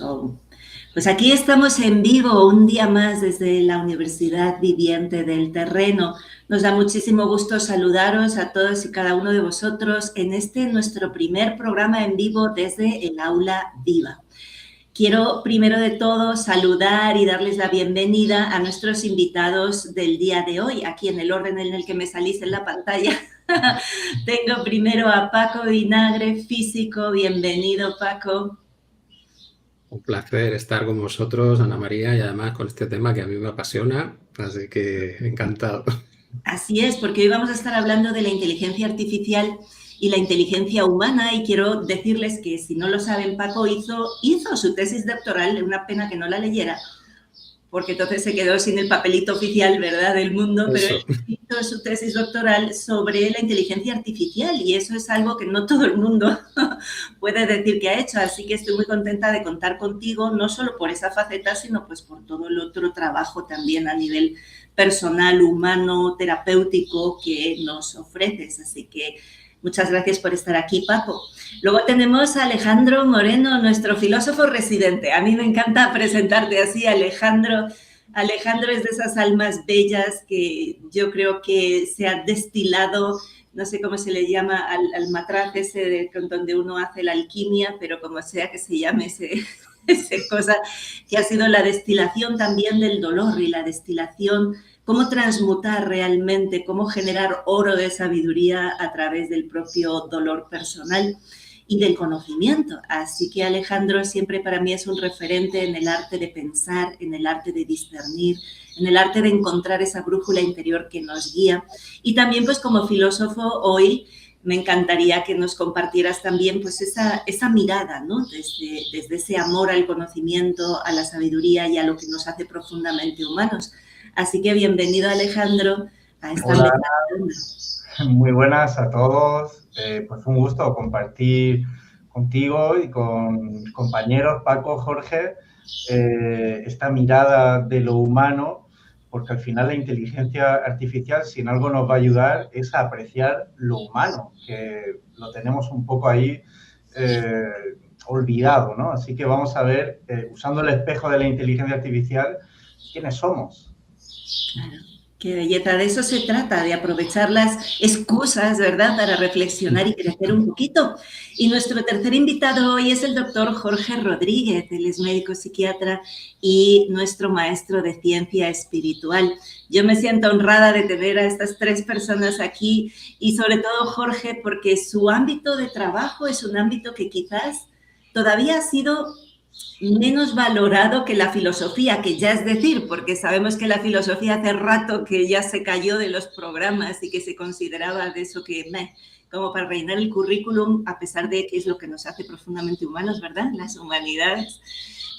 Oh, pues aquí estamos en vivo un día más desde la Universidad Viviente del Terreno. Nos da muchísimo gusto saludaros a todos y cada uno de vosotros en este nuestro primer programa en vivo desde el Aula Viva. Quiero primero de todo saludar y darles la bienvenida a nuestros invitados del día de hoy, aquí en el orden en el que me salís en la pantalla. Tengo primero a Paco Vinagre, físico. Bienvenido, Paco. Un placer estar con vosotros, Ana María, y además con este tema que a mí me apasiona, así que encantado. Así es, porque hoy vamos a estar hablando de la inteligencia artificial y la inteligencia humana, y quiero decirles que si no lo saben, Paco hizo su tesis doctoral, una pena que no la leyera, porque entonces se quedó sin el papelito oficial, ¿verdad?, del mundo, pero Eso. él hizo su tesis doctoral sobre la inteligencia artificial y eso es algo que no todo el mundo puede decir que ha hecho, así que estoy muy contenta de contar contigo, no solo por esa faceta, sino pues por todo el otro trabajo también a nivel personal, humano, terapéutico que nos ofreces, así que muchas gracias por estar aquí, Paco. Luego tenemos a Alejandro Moreno, nuestro filósofo residente. A mí me encanta presentarte así, Alejandro. Alejandro es de esas almas bellas que yo creo que se ha destilado, no sé cómo se le llama al matraz ese donde uno hace la alquimia, pero como sea que se llame esa cosa, que ha sido la destilación también del dolor y la destilación, cómo transmutar realmente, cómo generar oro de sabiduría a través del propio dolor personal y del conocimiento. Así que Alejandro siempre para mí es un referente en el arte de pensar, en el arte de discernir, en el arte de encontrar esa brújula interior que nos guía. Y también pues como filósofo hoy me encantaría que nos compartieras también pues esa mirada, ¿no? Desde ese amor al conocimiento, a la sabiduría y a lo que nos hace profundamente humanos. Así que bienvenido, Alejandro, a esta Hola, mesa redonda. muy buenas a todos. Pues un gusto compartir contigo y con mis compañeros Paco, Jorge, esta mirada de lo humano, porque al final la inteligencia artificial, si en algo nos va a ayudar, es a apreciar lo humano, que lo tenemos un poco ahí olvidado, ¿no? Así que vamos a ver, usando el espejo de la inteligencia artificial, quiénes somos. Claro, qué belleza. De eso se trata, de aprovechar las excusas, ¿verdad?, para reflexionar y crecer un poquito. Y nuestro tercer invitado hoy es el doctor Jorge Rodríguez. Él es médico psiquiatra y nuestro maestro de ciencia espiritual. Yo me siento honrada de tener a estas tres personas aquí y sobre todo Jorge, porque su ámbito de trabajo es un ámbito que quizás todavía ha sido menos valorado que la filosofía, que ya es decir, porque sabemos que la filosofía hace rato que ya se cayó de los programas y que se consideraba de eso que, como para rellenar el currículum, a pesar de que es lo que nos hace profundamente humanos, ¿verdad?, las humanidades.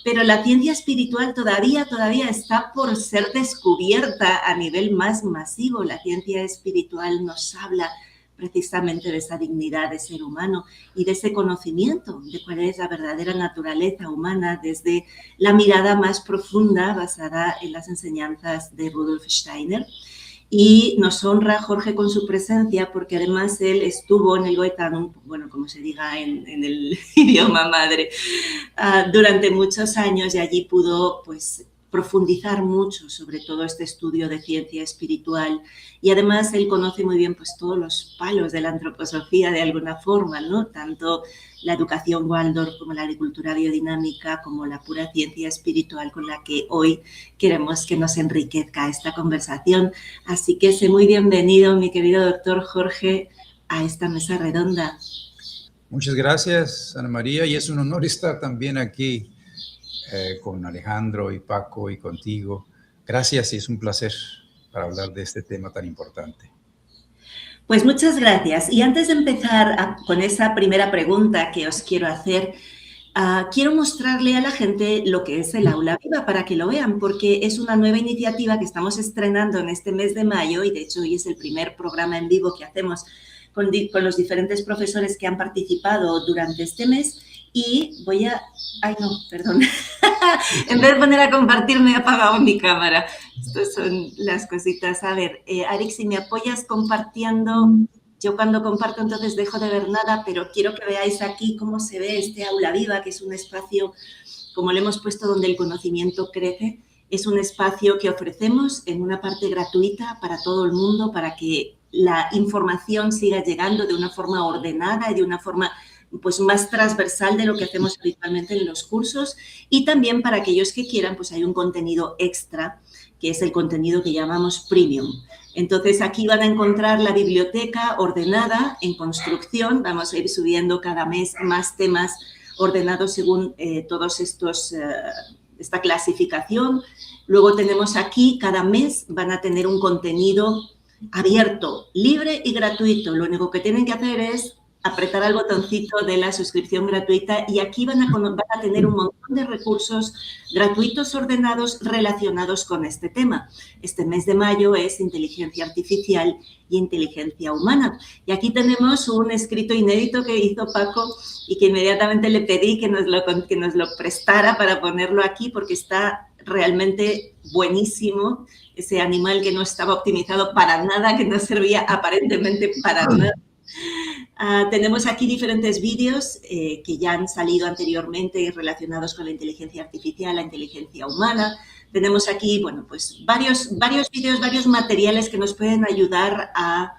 Pero la ciencia espiritual todavía está por ser descubierta a nivel más masivo. La ciencia espiritual nos habla precisamente de esa dignidad de ser humano y de ese conocimiento de cuál es la verdadera naturaleza humana desde la mirada más profunda basada en las enseñanzas de Rudolf Steiner. Y nos honra Jorge con su presencia porque además él estuvo en el Goethe, bueno, como se diga en el idioma madre, durante muchos años y allí pudo pues profundizar mucho sobre todo este estudio de ciencia espiritual y además él conoce muy bien pues todos los palos de la antroposofía de alguna forma, ¿no? Tanto la educación Waldorf como la agricultura biodinámica como la pura ciencia espiritual con la que hoy queremos que nos enriquezca esta conversación. Así que sé muy bienvenido, mi querido doctor Jorge, a esta mesa redonda. Muchas gracias, Ana María, y es un honor estar también aquí con Alejandro y Paco y contigo. Gracias y es un placer para hablar de este tema tan importante. Pues muchas gracias. Y antes de empezar con esa primera pregunta que os quiero hacer, quiero mostrarle a la gente lo que es el Aula Viva para que lo vean, porque es una nueva iniciativa que estamos estrenando en este mes de mayo y de hecho hoy es el primer programa en vivo que hacemos con los diferentes profesores que han participado durante este mes. Y voy a... Ay, no, perdón. En vez de poner a compartir, me he apagado mi cámara. Estas son las cositas. A ver, Arix, si me apoyas compartiendo Yo cuando comparto entonces dejo de ver nada, pero quiero que veáis aquí cómo se ve este aula viva, que es un espacio, como le hemos puesto, donde el conocimiento crece. Es un espacio que ofrecemos en una parte gratuita para todo el mundo, para que la información siga llegando de una forma ordenada y de una forma pues más transversal de lo que hacemos habitualmente en los cursos, y también para aquellos que quieran, pues hay un contenido extra, que es el contenido que llamamos premium. Entonces, aquí van a encontrar la biblioteca ordenada en construcción. Vamos a ir subiendo cada mes más temas ordenados según todos estos, esta clasificación. Luego tenemos aquí, cada mes van a tener un contenido abierto, libre y gratuito. Lo único que tienen que hacer es apretar al botoncito de la suscripción gratuita y aquí van a tener un montón de recursos gratuitos ordenados relacionados con este tema. Este mes de mayo es inteligencia artificial y inteligencia humana. Y aquí tenemos un escrito inédito que hizo Paco y que inmediatamente le pedí que nos lo prestara para ponerlo aquí porque está realmente buenísimo. Ese animal que no estaba optimizado para nada, que no servía aparentemente para nada. Tenemos aquí diferentes vídeos que ya han salido anteriormente relacionados con la inteligencia artificial, la inteligencia humana. Tenemos aquí, bueno, pues varios vídeos, varios materiales que nos pueden ayudar a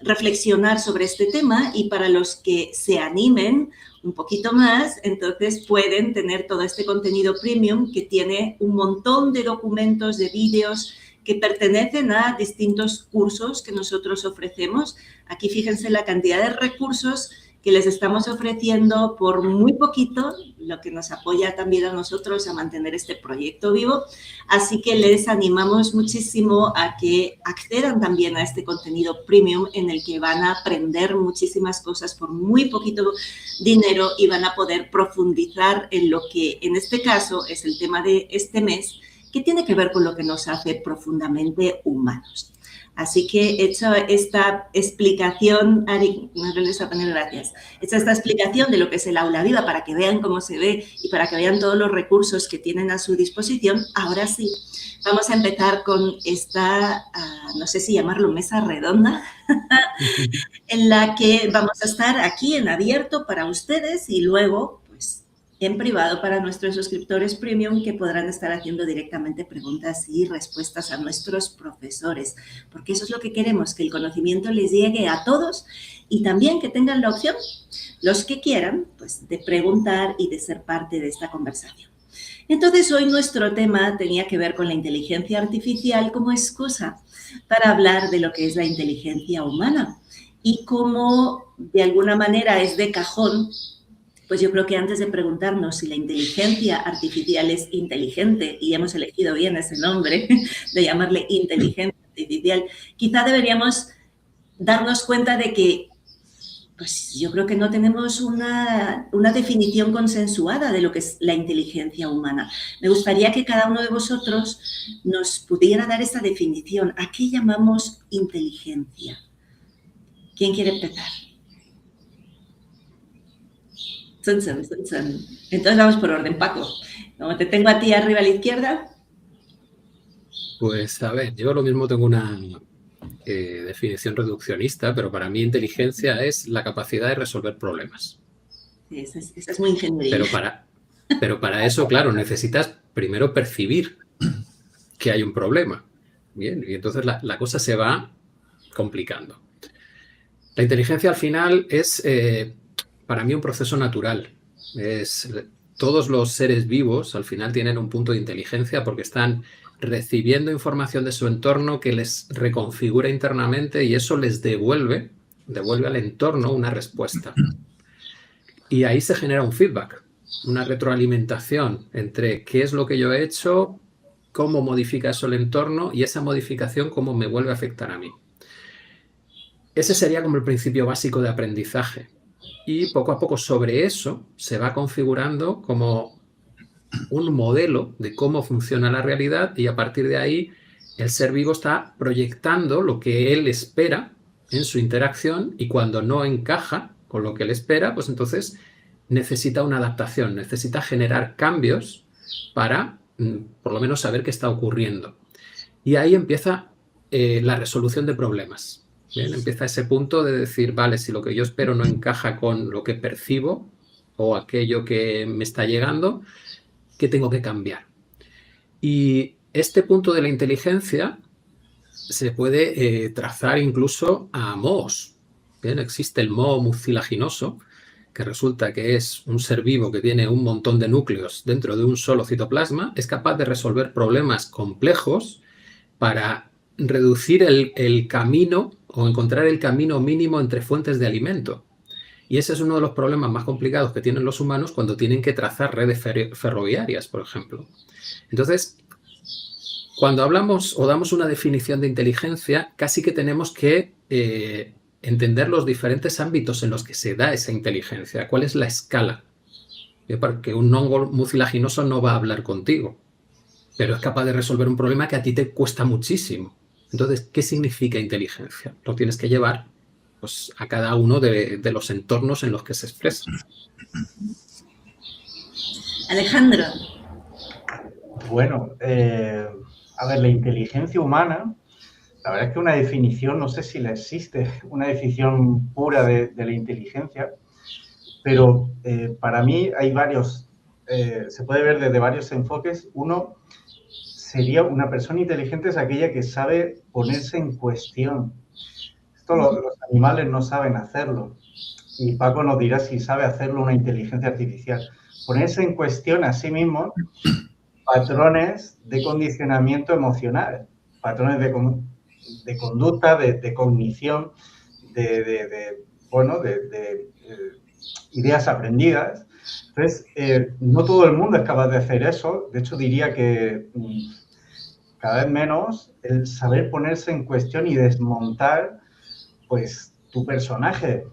reflexionar sobre este tema, y para los que se animen un poquito más, entonces pueden tener todo este contenido premium que tiene un montón de documentos, de vídeos que pertenecen a distintos cursos que nosotros ofrecemos. Aquí fíjense la cantidad de recursos que les estamos ofreciendo por muy poquito, lo que nos apoya también a nosotros a mantener este proyecto vivo. Así que les animamos muchísimo a que accedan también a este contenido premium en el que van a aprender muchísimas cosas por muy poquito dinero y van a poder profundizar en lo que en este caso es el tema de este mes, que tiene que ver con lo que nos hace profundamente humanos. Así que hecho esta explicación, Ari, me regreso a poner gracias, hecha esta explicación de lo que es el aula viva para que vean cómo se ve y para que vean todos los recursos que tienen a su disposición, ahora sí, vamos a empezar con esta, no sé si llamarlo mesa redonda, en la que vamos a estar aquí en abierto para ustedes y luego en privado para nuestros suscriptores premium, que podrán estar haciendo directamente preguntas y respuestas a nuestros profesores, porque eso es lo que queremos, que el conocimiento les llegue a todos y también que tengan la opción, los que quieran, pues de preguntar y de ser parte de esta conversación. Entonces, hoy nuestro tema tenía que ver con la inteligencia artificial como excusa para hablar de lo que es la inteligencia humana y cómo, de alguna manera, es de cajón. Pues yo creo que antes de preguntarnos si la inteligencia artificial es inteligente, y hemos elegido bien ese nombre de llamarle inteligencia artificial, quizá deberíamos darnos cuenta de que pues yo creo que no tenemos una definición consensuada de lo que es la inteligencia humana. Me gustaría que cada uno de vosotros nos pudiera dar esa definición. ¿A qué llamamos inteligencia? ¿Quién quiere empezar? Entonces vamos por orden, Paco. Como te tengo a ti arriba a la izquierda. Pues a ver, yo lo mismo tengo una definición reduccionista, pero para mí inteligencia es la capacidad de resolver problemas. Esa es muy ingeniería. Pero para eso, claro, necesitas primero percibir que hay un problema. Bien, y entonces la cosa se va complicando. La inteligencia al final es... para mí un proceso natural. Todos los seres vivos al final tienen un punto de inteligencia porque están recibiendo información de su entorno que les reconfigura internamente y eso les devuelve al entorno una respuesta. Y ahí se genera un feedback, una retroalimentación entre qué es lo que yo he hecho, cómo modifica eso el entorno y esa modificación cómo me vuelve a afectar a mí. Ese sería como el principio básico de aprendizaje. Y poco a poco sobre eso se va configurando como un modelo de cómo funciona la realidad y a partir de ahí el ser vivo está proyectando lo que él espera en su interacción y cuando no encaja con lo que él espera, pues entonces necesita una adaptación, necesita generar cambios para por lo menos saber qué está ocurriendo. Y ahí empieza la resolución de problemas. Bien, empieza ese punto de decir, vale, si lo que yo espero no encaja con lo que percibo o aquello que me está llegando, ¿qué tengo que cambiar? Y este punto de la inteligencia se puede trazar incluso a mohos. Bien, existe el moho mucilaginoso, que resulta que es un ser vivo que tiene un montón de núcleos dentro de un solo citoplasma, es capaz de resolver problemas complejos para reducir el camino o encontrar el camino mínimo entre fuentes de alimento. Y ese es uno de los problemas más complicados que tienen los humanos cuando tienen que trazar redes ferroviarias, por ejemplo. Entonces, cuando hablamos o damos una definición de inteligencia, casi que tenemos que entender los diferentes ámbitos en los que se da esa inteligencia. ¿Cuál es la escala? Porque un hongo mucilaginoso no va a hablar contigo, pero es capaz de resolver un problema que a ti te cuesta muchísimo. Entonces, ¿qué significa inteligencia? Lo tienes que llevar pues, a cada uno de los entornos en los que se expresa. Alejandro. Bueno, a ver, la inteligencia humana, la verdad es que una definición, no sé si la existe, una definición pura de la inteligencia, pero para mí hay varios, se puede ver desde varios enfoques. Uno sería una persona inteligente es aquella que sabe ponerse en cuestión. Esto los animales no saben hacerlo. Y Paco nos dirá si sabe hacerlo una inteligencia artificial. Ponerse en cuestión a sí mismo patrones de condicionamiento emocional, patrones de conducta, de cognición, de ideas aprendidas. Entonces, no todo el mundo es capaz de hacer eso. De hecho, diría que cada vez menos el saber ponerse en cuestión y desmontar, pues, tu personaje,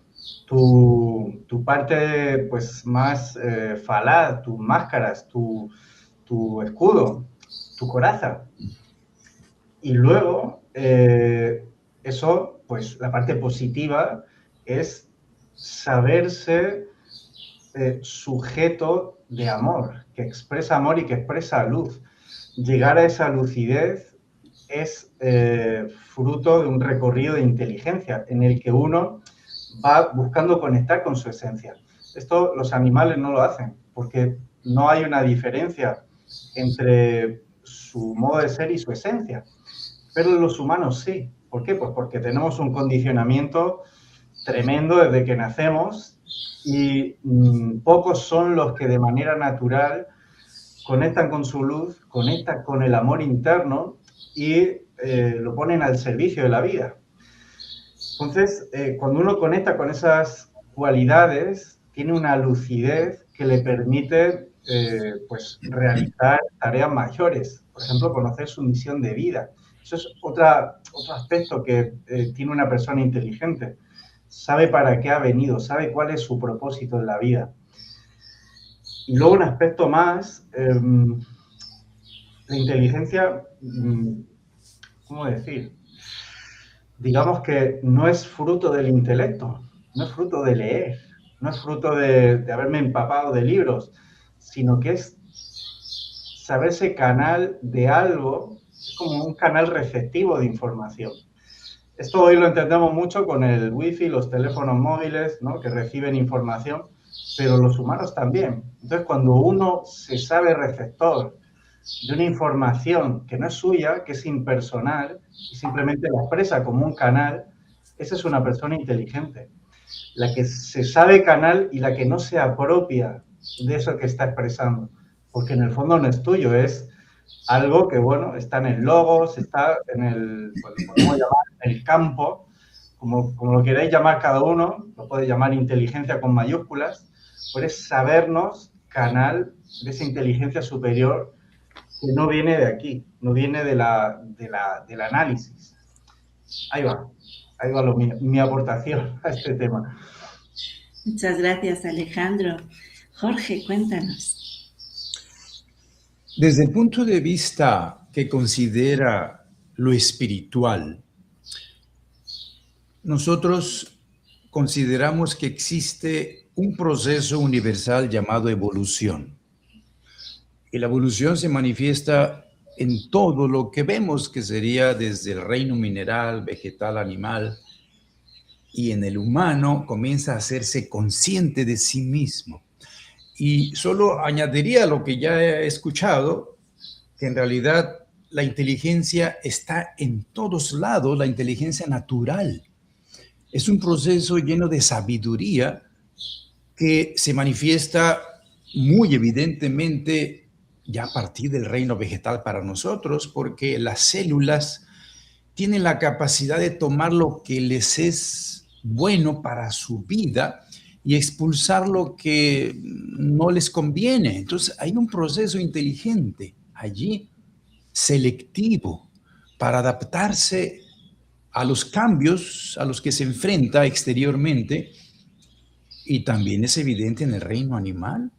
tu parte, pues, más falaz, tus máscaras, tu escudo, tu coraza. Y luego, eso, pues, la parte positiva es saberse sujeto de amor, que expresa amor y que expresa luz. Llegar a esa lucidez es fruto de un recorrido de inteligencia en el que uno va buscando conectar con su esencia. Esto los animales no lo hacen porque no hay una diferencia entre su modo de ser y su esencia. Pero los humanos sí. ¿Por qué? Pues porque tenemos un condicionamiento tremendo desde que nacemos y pocos son los que de manera natural conectan con su luz, conectan con el amor interno y lo ponen al servicio de la vida. Entonces, cuando uno conecta con esas cualidades, tiene una lucidez que le permite pues, realizar tareas mayores. Por ejemplo, conocer su misión de vida. Eso es otro aspecto que tiene una persona inteligente. Sabe para qué ha venido, sabe cuál es su propósito en la vida. Y luego un aspecto más, la inteligencia, ¿cómo decir? Digamos que no es fruto del intelecto, no es fruto de leer, no es fruto de haberme empapado de libros, sino que es saberse canal de algo, es como un canal receptivo de información. Esto hoy lo entendemos mucho con el wifi, los teléfonos móviles, ¿no? Que reciben información, pero los humanos también. Entonces, cuando uno se sabe receptor de una información que no es suya, que es impersonal, y simplemente la expresa como un canal, esa es una persona inteligente. La que se sabe canal y la que no se apropia de eso que está expresando, porque en el fondo no es tuyo, es algo que, bueno, está en el logos, está en el, pues, lo podemos llamar el campo, como lo queráis llamar cada uno, lo podéis llamar inteligencia con mayúsculas, pues es sabernos canal de esa inteligencia superior que no viene de aquí, no viene del análisis. Ahí va mi aportación a este tema. Muchas gracias, Alejandro. Jorge, cuéntanos. Desde el punto de vista que considera lo espiritual, nosotros consideramos que existe un proceso universal llamado evolución. Y la evolución se manifiesta en todo lo que vemos, que sería desde el reino mineral, vegetal, animal, y en el humano comienza a hacerse consciente de sí mismo. Y solo añadiría lo que ya he escuchado, que en realidad la inteligencia está en todos lados, la inteligencia natural. Es un proceso lleno de sabiduría que se manifiesta muy evidentemente ya a partir del reino vegetal para nosotros, porque las células tienen la capacidad de tomar lo que les es bueno para su vida y expulsar lo que no les conviene. Entonces hay un proceso inteligente allí, selectivo, para adaptarse a los cambios a los que se enfrenta exteriormente, y también es evidente en el reino animal.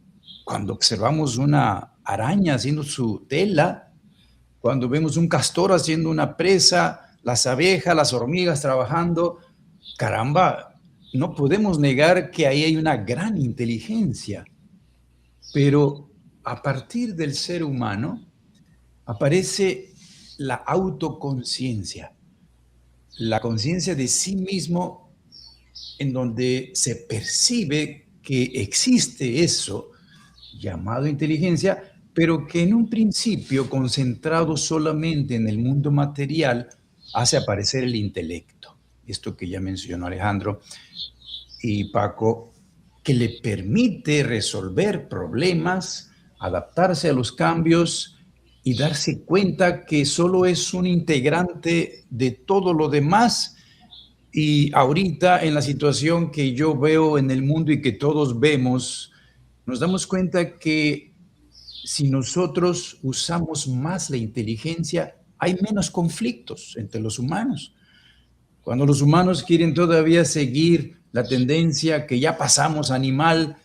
Cuando observamos una araña haciendo su tela, cuando vemos un castor haciendo una presa, las abejas, las hormigas trabajando, caramba, no podemos negar que ahí hay una gran inteligencia. Pero a partir del ser humano aparece la autoconciencia, la conciencia de sí mismo, en donde se percibe que existe eso llamado inteligencia, pero que en un principio, concentrado solamente en el mundo material, hace aparecer el intelecto. Esto que ya mencionó Alejandro y Paco, que le permite resolver problemas, adaptarse a los cambios y darse cuenta que solo es un integrante de todo lo demás. Y ahorita, en la situación que yo veo en el mundo y que todos vemos, nos damos cuenta que si nosotros usamos más la inteligencia, hay menos conflictos entre los humanos. Cuando los humanos quieren todavía seguir la tendencia que ya pasamos animal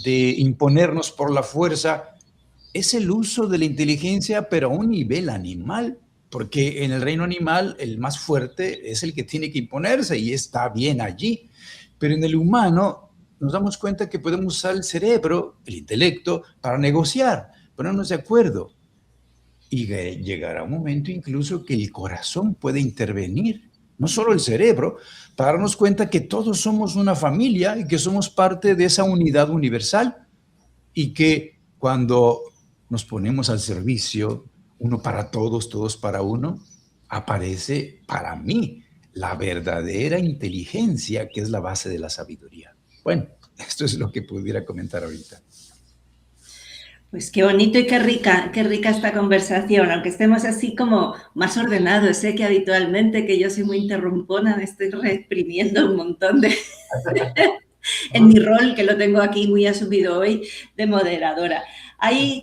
de imponernos por la fuerza, es el uso de la inteligencia, pero a un nivel animal, porque en el reino animal el más fuerte es el que tiene que imponerse y está bien allí. Pero en el humano nos damos cuenta que podemos usar el cerebro, el intelecto, para negociar, ponernos de acuerdo. Y llegará un momento incluso que el corazón puede intervenir, no solo el cerebro, para darnos cuenta que todos somos una familia y que somos parte de esa unidad universal, y que cuando nos ponemos al servicio, uno para todos, todos para uno, aparece para mí la verdadera inteligencia, que es la base de la sabiduría. Bueno, esto es lo que pudiera comentar ahorita. Pues qué bonito y qué rica esta conversación, aunque estemos así como más ordenados. Sé que habitualmente, que yo soy muy interrumpona, me estoy reprimiendo un montón de en mi rol, que lo tengo aquí muy asumido hoy, de moderadora.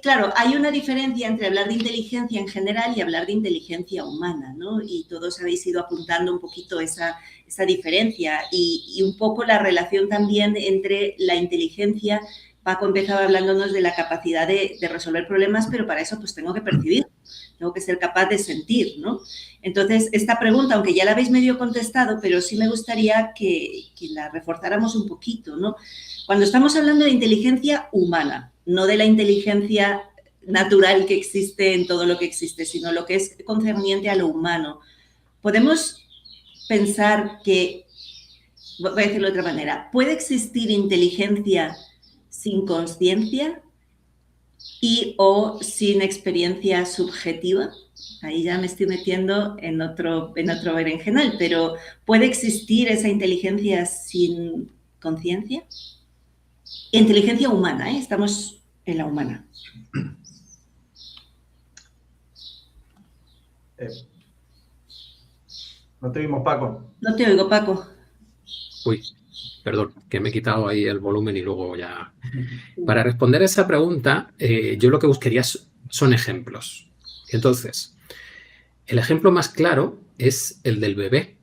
Claro, hay una diferencia entre hablar de inteligencia en general y hablar de inteligencia humana, ¿no? Y todos habéis ido apuntando un poquito esa diferencia y un poco la relación también entre la inteligencia. Paco empezaba hablándonos de la capacidad de resolver problemas, pero para eso pues tengo que percibir, tengo que ser capaz de sentir, ¿no? Entonces, esta pregunta, aunque ya la habéis medio contestado, pero sí me gustaría que la reforzáramos un poquito, ¿no? Cuando estamos hablando de inteligencia humana, no de la inteligencia natural que existe en todo lo que existe, sino lo que es concerniente a lo humano, podemos pensar que, voy a decirlo de otra manera, ¿puede existir inteligencia sin conciencia y o sin experiencia subjetiva? Ahí ya me estoy metiendo en otro berenjenal, pero ¿puede existir esa inteligencia sin conciencia? Inteligencia humana, ¿eh? Estamos en la humana. No te oímos, Paco. No te oigo, Paco. Uy, perdón, que me he quitado ahí el volumen y luego ya... Para responder a esa pregunta, yo lo que buscaría son ejemplos. Entonces, el ejemplo más claro es el del bebé.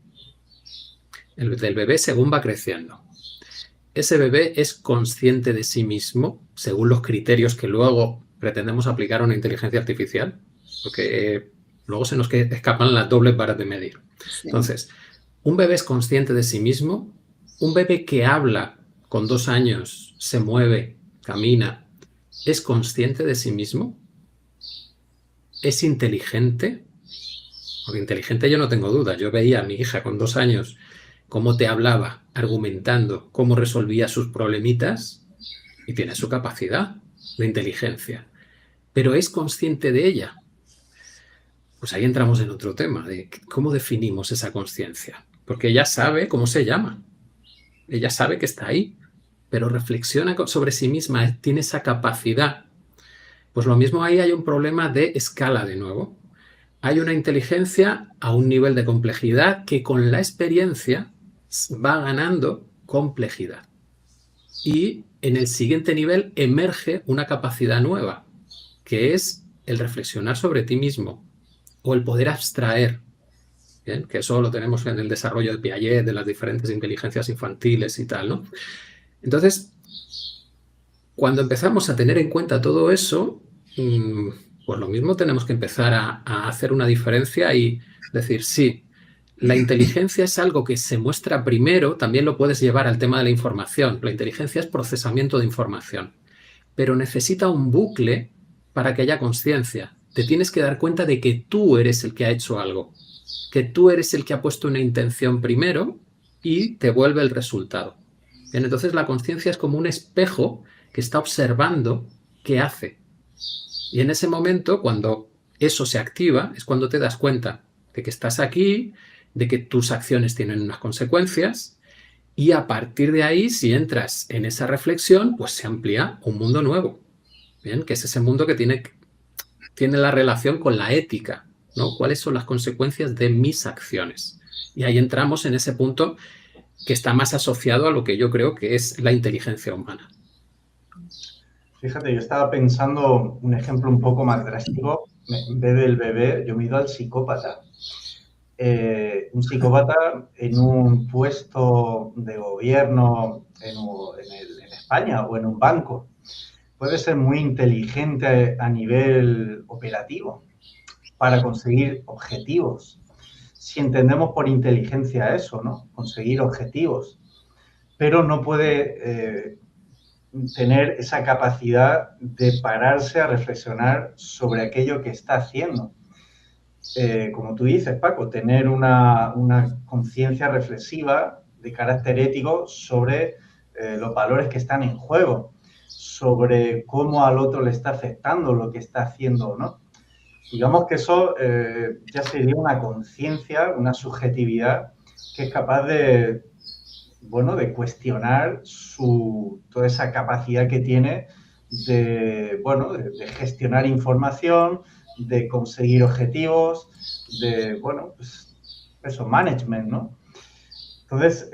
El del bebé según va creciendo. Ese bebé es consciente de sí mismo, según los criterios que luego pretendemos aplicar a una inteligencia artificial, porque luego se nos escapan las dobles varas de medir. Sí. Entonces, un bebé es consciente de sí mismo, un bebé que habla con 2 años, se mueve, camina, ¿es consciente de sí mismo? ¿Es inteligente? Porque inteligente yo no tengo duda. Yo veía a mi hija con 2 años cómo te hablaba, argumentando cómo resolvía sus problemitas, y tiene su capacidad de inteligencia, pero ¿es consciente de ella? Pues ahí entramos en otro tema, de cómo definimos esa conciencia. Porque ella sabe cómo se llama, ella sabe que está ahí, pero reflexiona sobre sí misma, tiene esa capacidad. Pues lo mismo ahí hay un problema de escala de nuevo. Hay una inteligencia a un nivel de complejidad que con la experiencia va ganando complejidad. Y en el siguiente nivel emerge una capacidad nueva, que es el reflexionar sobre ti mismo o el poder abstraer. ¿Bien? Que eso lo tenemos en el desarrollo de Piaget, de las diferentes inteligencias infantiles y tal, ¿no? Entonces, cuando empezamos a tener en cuenta todo eso, pues lo mismo tenemos que empezar a hacer una diferencia y decir, sí, la inteligencia es algo que se muestra primero, también lo puedes llevar al tema de la información. La inteligencia es procesamiento de información, pero necesita un bucle para que haya conciencia. Te tienes que dar cuenta de que tú eres el que ha hecho algo, que tú eres el que ha puesto una intención primero y te vuelve el resultado. Bien, entonces la conciencia es como un espejo que está observando qué hace. Y en ese momento, cuando eso se activa, es cuando te das cuenta de que estás aquí, de que tus acciones tienen unas consecuencias, y a partir de ahí, si entras en esa reflexión, pues se amplía un mundo nuevo. Bien, que es ese mundo que tiene la relación con la ética, ¿no? ¿Cuáles son las consecuencias de mis acciones? Y ahí entramos en ese punto que está más asociado a lo que yo creo que es la inteligencia humana. Fíjate, yo estaba pensando un ejemplo un poco más drástico. En vez del bebé, yo me he ido al psicópata. Un psicópata en un puesto de gobierno en España o en un banco puede ser muy inteligente a nivel operativo para conseguir objetivos. Si entendemos por inteligencia eso, ¿no? Conseguir objetivos. Pero no puede tener esa capacidad de pararse a reflexionar sobre aquello que está haciendo. Como tú dices, Paco, tener una conciencia reflexiva de carácter ético sobre los valores que están en juego, sobre cómo al otro le está afectando lo que está haciendo, ¿no? Digamos que eso ya sería una conciencia, una subjetividad que es capaz de, bueno, de cuestionar toda esa capacidad que tiene de, bueno, de gestionar información, de conseguir objetivos, de, bueno, pues eso, management, ¿no? Entonces,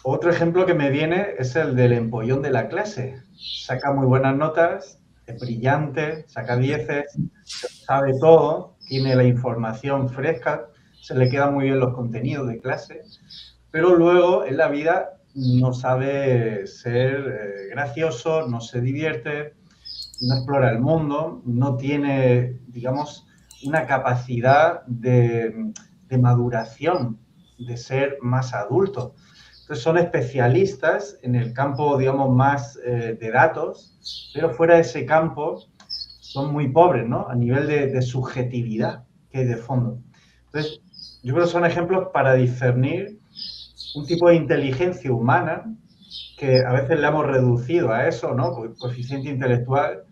otro ejemplo que me viene es el del empollón de la clase. Saca muy buenas notas, es brillante, saca 10, sabe todo, tiene la información fresca, se le quedan muy bien los contenidos de clase, pero luego en la vida no sabe ser gracioso, no se divierte, no explora el mundo, no tiene, digamos, una capacidad de maduración, de ser más adulto. Entonces son especialistas en el campo, digamos, más de datos, pero fuera de ese campo son muy pobres, ¿no? A nivel de subjetividad que hay de fondo. Entonces, yo creo que son ejemplos para discernir un tipo de inteligencia humana que a veces le hemos reducido a eso, ¿no? Coeficiente intelectual,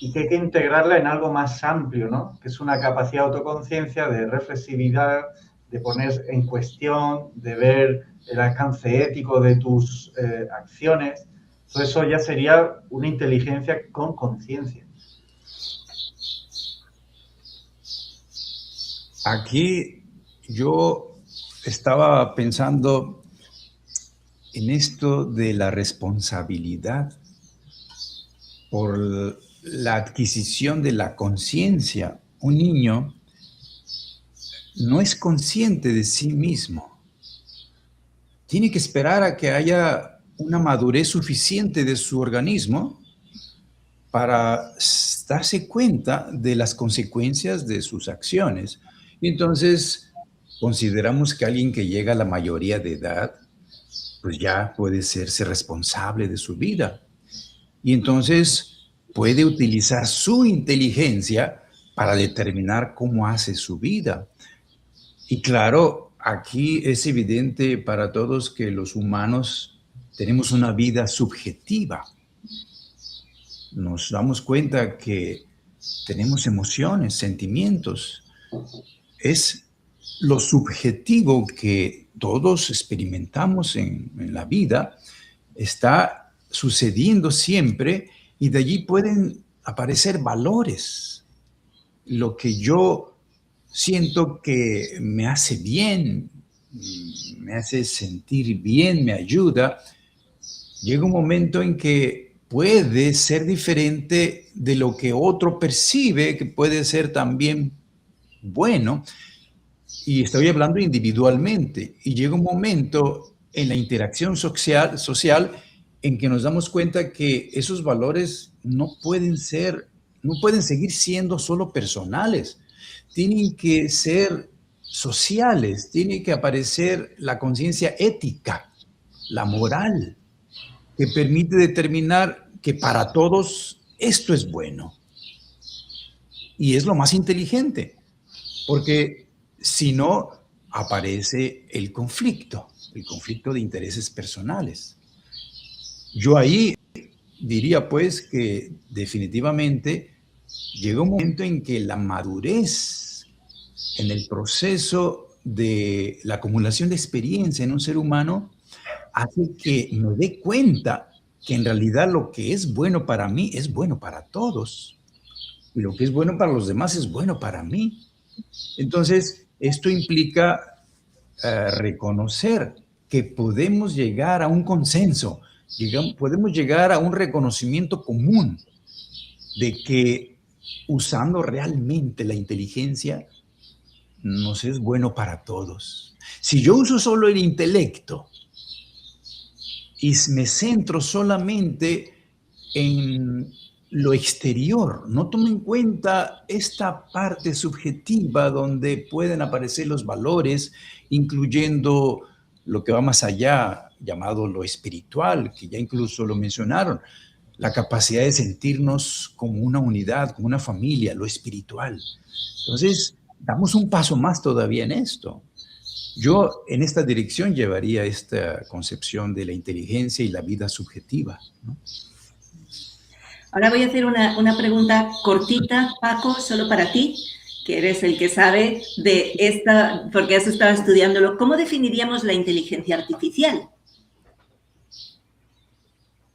y que hay que integrarla en algo más amplio, ¿no? Que es una capacidad de autoconciencia, de reflexividad, de poner en cuestión, de ver el alcance ético de tus acciones. Todo eso ya sería una inteligencia con conciencia. Aquí yo estaba pensando en esto de la responsabilidad por la adquisición de la conciencia. Un niño no es consciente de sí mismo. Tiene que esperar a que haya una madurez suficiente de su organismo para darse cuenta de las consecuencias de sus acciones. Y entonces consideramos que alguien que llega a la mayoría de edad, pues ya puede hacerse responsable de su vida. Y entonces puede utilizar su inteligencia para determinar cómo hace su vida. Y claro, aquí es evidente para todos que los humanos tenemos una vida subjetiva. Nos damos cuenta que tenemos emociones, sentimientos. Es lo subjetivo que todos experimentamos en la vida, está sucediendo siempre y de allí pueden aparecer valores. Lo que yo siento que me hace bien, me hace sentir bien, me ayuda, llega un momento en que puede ser diferente de lo que otro percibe, que puede ser también bueno, y estoy hablando individualmente, y llega un momento en la interacción social en que nos damos cuenta que esos valores no pueden seguir siendo solo personales, tienen que ser sociales, tiene que aparecer la conciencia ética, la moral, que permite determinar que para todos esto es bueno. Y es lo más inteligente, porque si no, aparece el conflicto de intereses personales. Yo ahí diría pues que definitivamente llega un momento en que la madurez en el proceso de la acumulación de experiencia en un ser humano hace que me dé cuenta que en realidad lo que es bueno para mí es bueno para todos. Y lo que es bueno para los demás es bueno para mí. Entonces, esto implica reconocer que podemos llegar a un consenso, podemos llegar a un reconocimiento común de que usando realmente la inteligencia nos es bueno para todos. Si yo uso solo el intelecto y me centro solamente en lo exterior, no tomo en cuenta esta parte subjetiva donde pueden aparecer los valores, incluyendo lo que va más allá, llamado lo espiritual, que ya incluso lo mencionaron, la capacidad de sentirnos como una unidad, como una familia, lo espiritual. Entonces, damos un paso más todavía en esto. Yo en esta dirección llevaría esta concepción de la inteligencia y la vida subjetiva, ¿no? Ahora voy a hacer una pregunta cortita, Paco, solo para ti, que eres el que sabe de esta, porque has estado estudiándolo. ¿Cómo definiríamos la inteligencia artificial?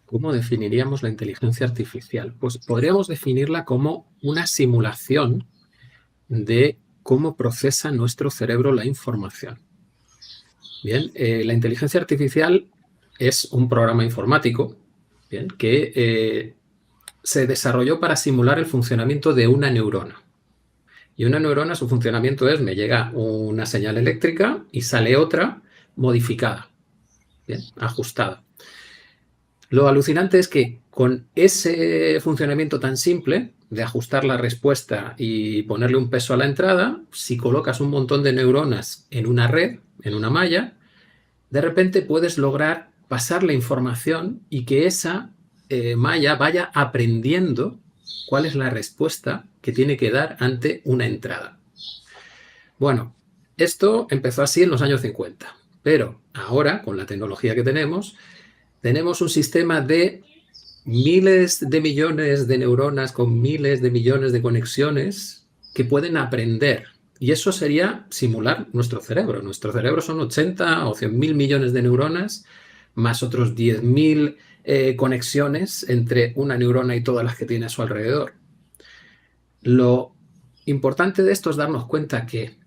¿Cómo definiríamos la inteligencia artificial? Pues podríamos definirla como una simulación de cómo procesa nuestro cerebro la información. Bien, la inteligencia artificial es un programa informático, bien, que se desarrolló para simular el funcionamiento de una neurona. Y una neurona, su funcionamiento es, me llega una señal eléctrica y sale otra modificada, bien, ajustada. Lo alucinante es que con ese funcionamiento tan simple de ajustar la respuesta y ponerle un peso a la entrada, si colocas un montón de neuronas en una red, en una malla, de repente puedes lograr pasar la información y que esa malla vaya aprendiendo cuál es la respuesta que tiene que dar ante una entrada. Bueno, esto empezó así en los años 50, pero ahora, con la tecnología que tenemos un sistema de miles de millones de neuronas con miles de millones de conexiones que pueden aprender. Y eso sería simular nuestro cerebro. Nuestro cerebro son 80 o 100.000 millones de neuronas, más otros 10.000 conexiones entre una neurona y todas las que tiene a su alrededor. Lo importante de esto es darnos cuenta que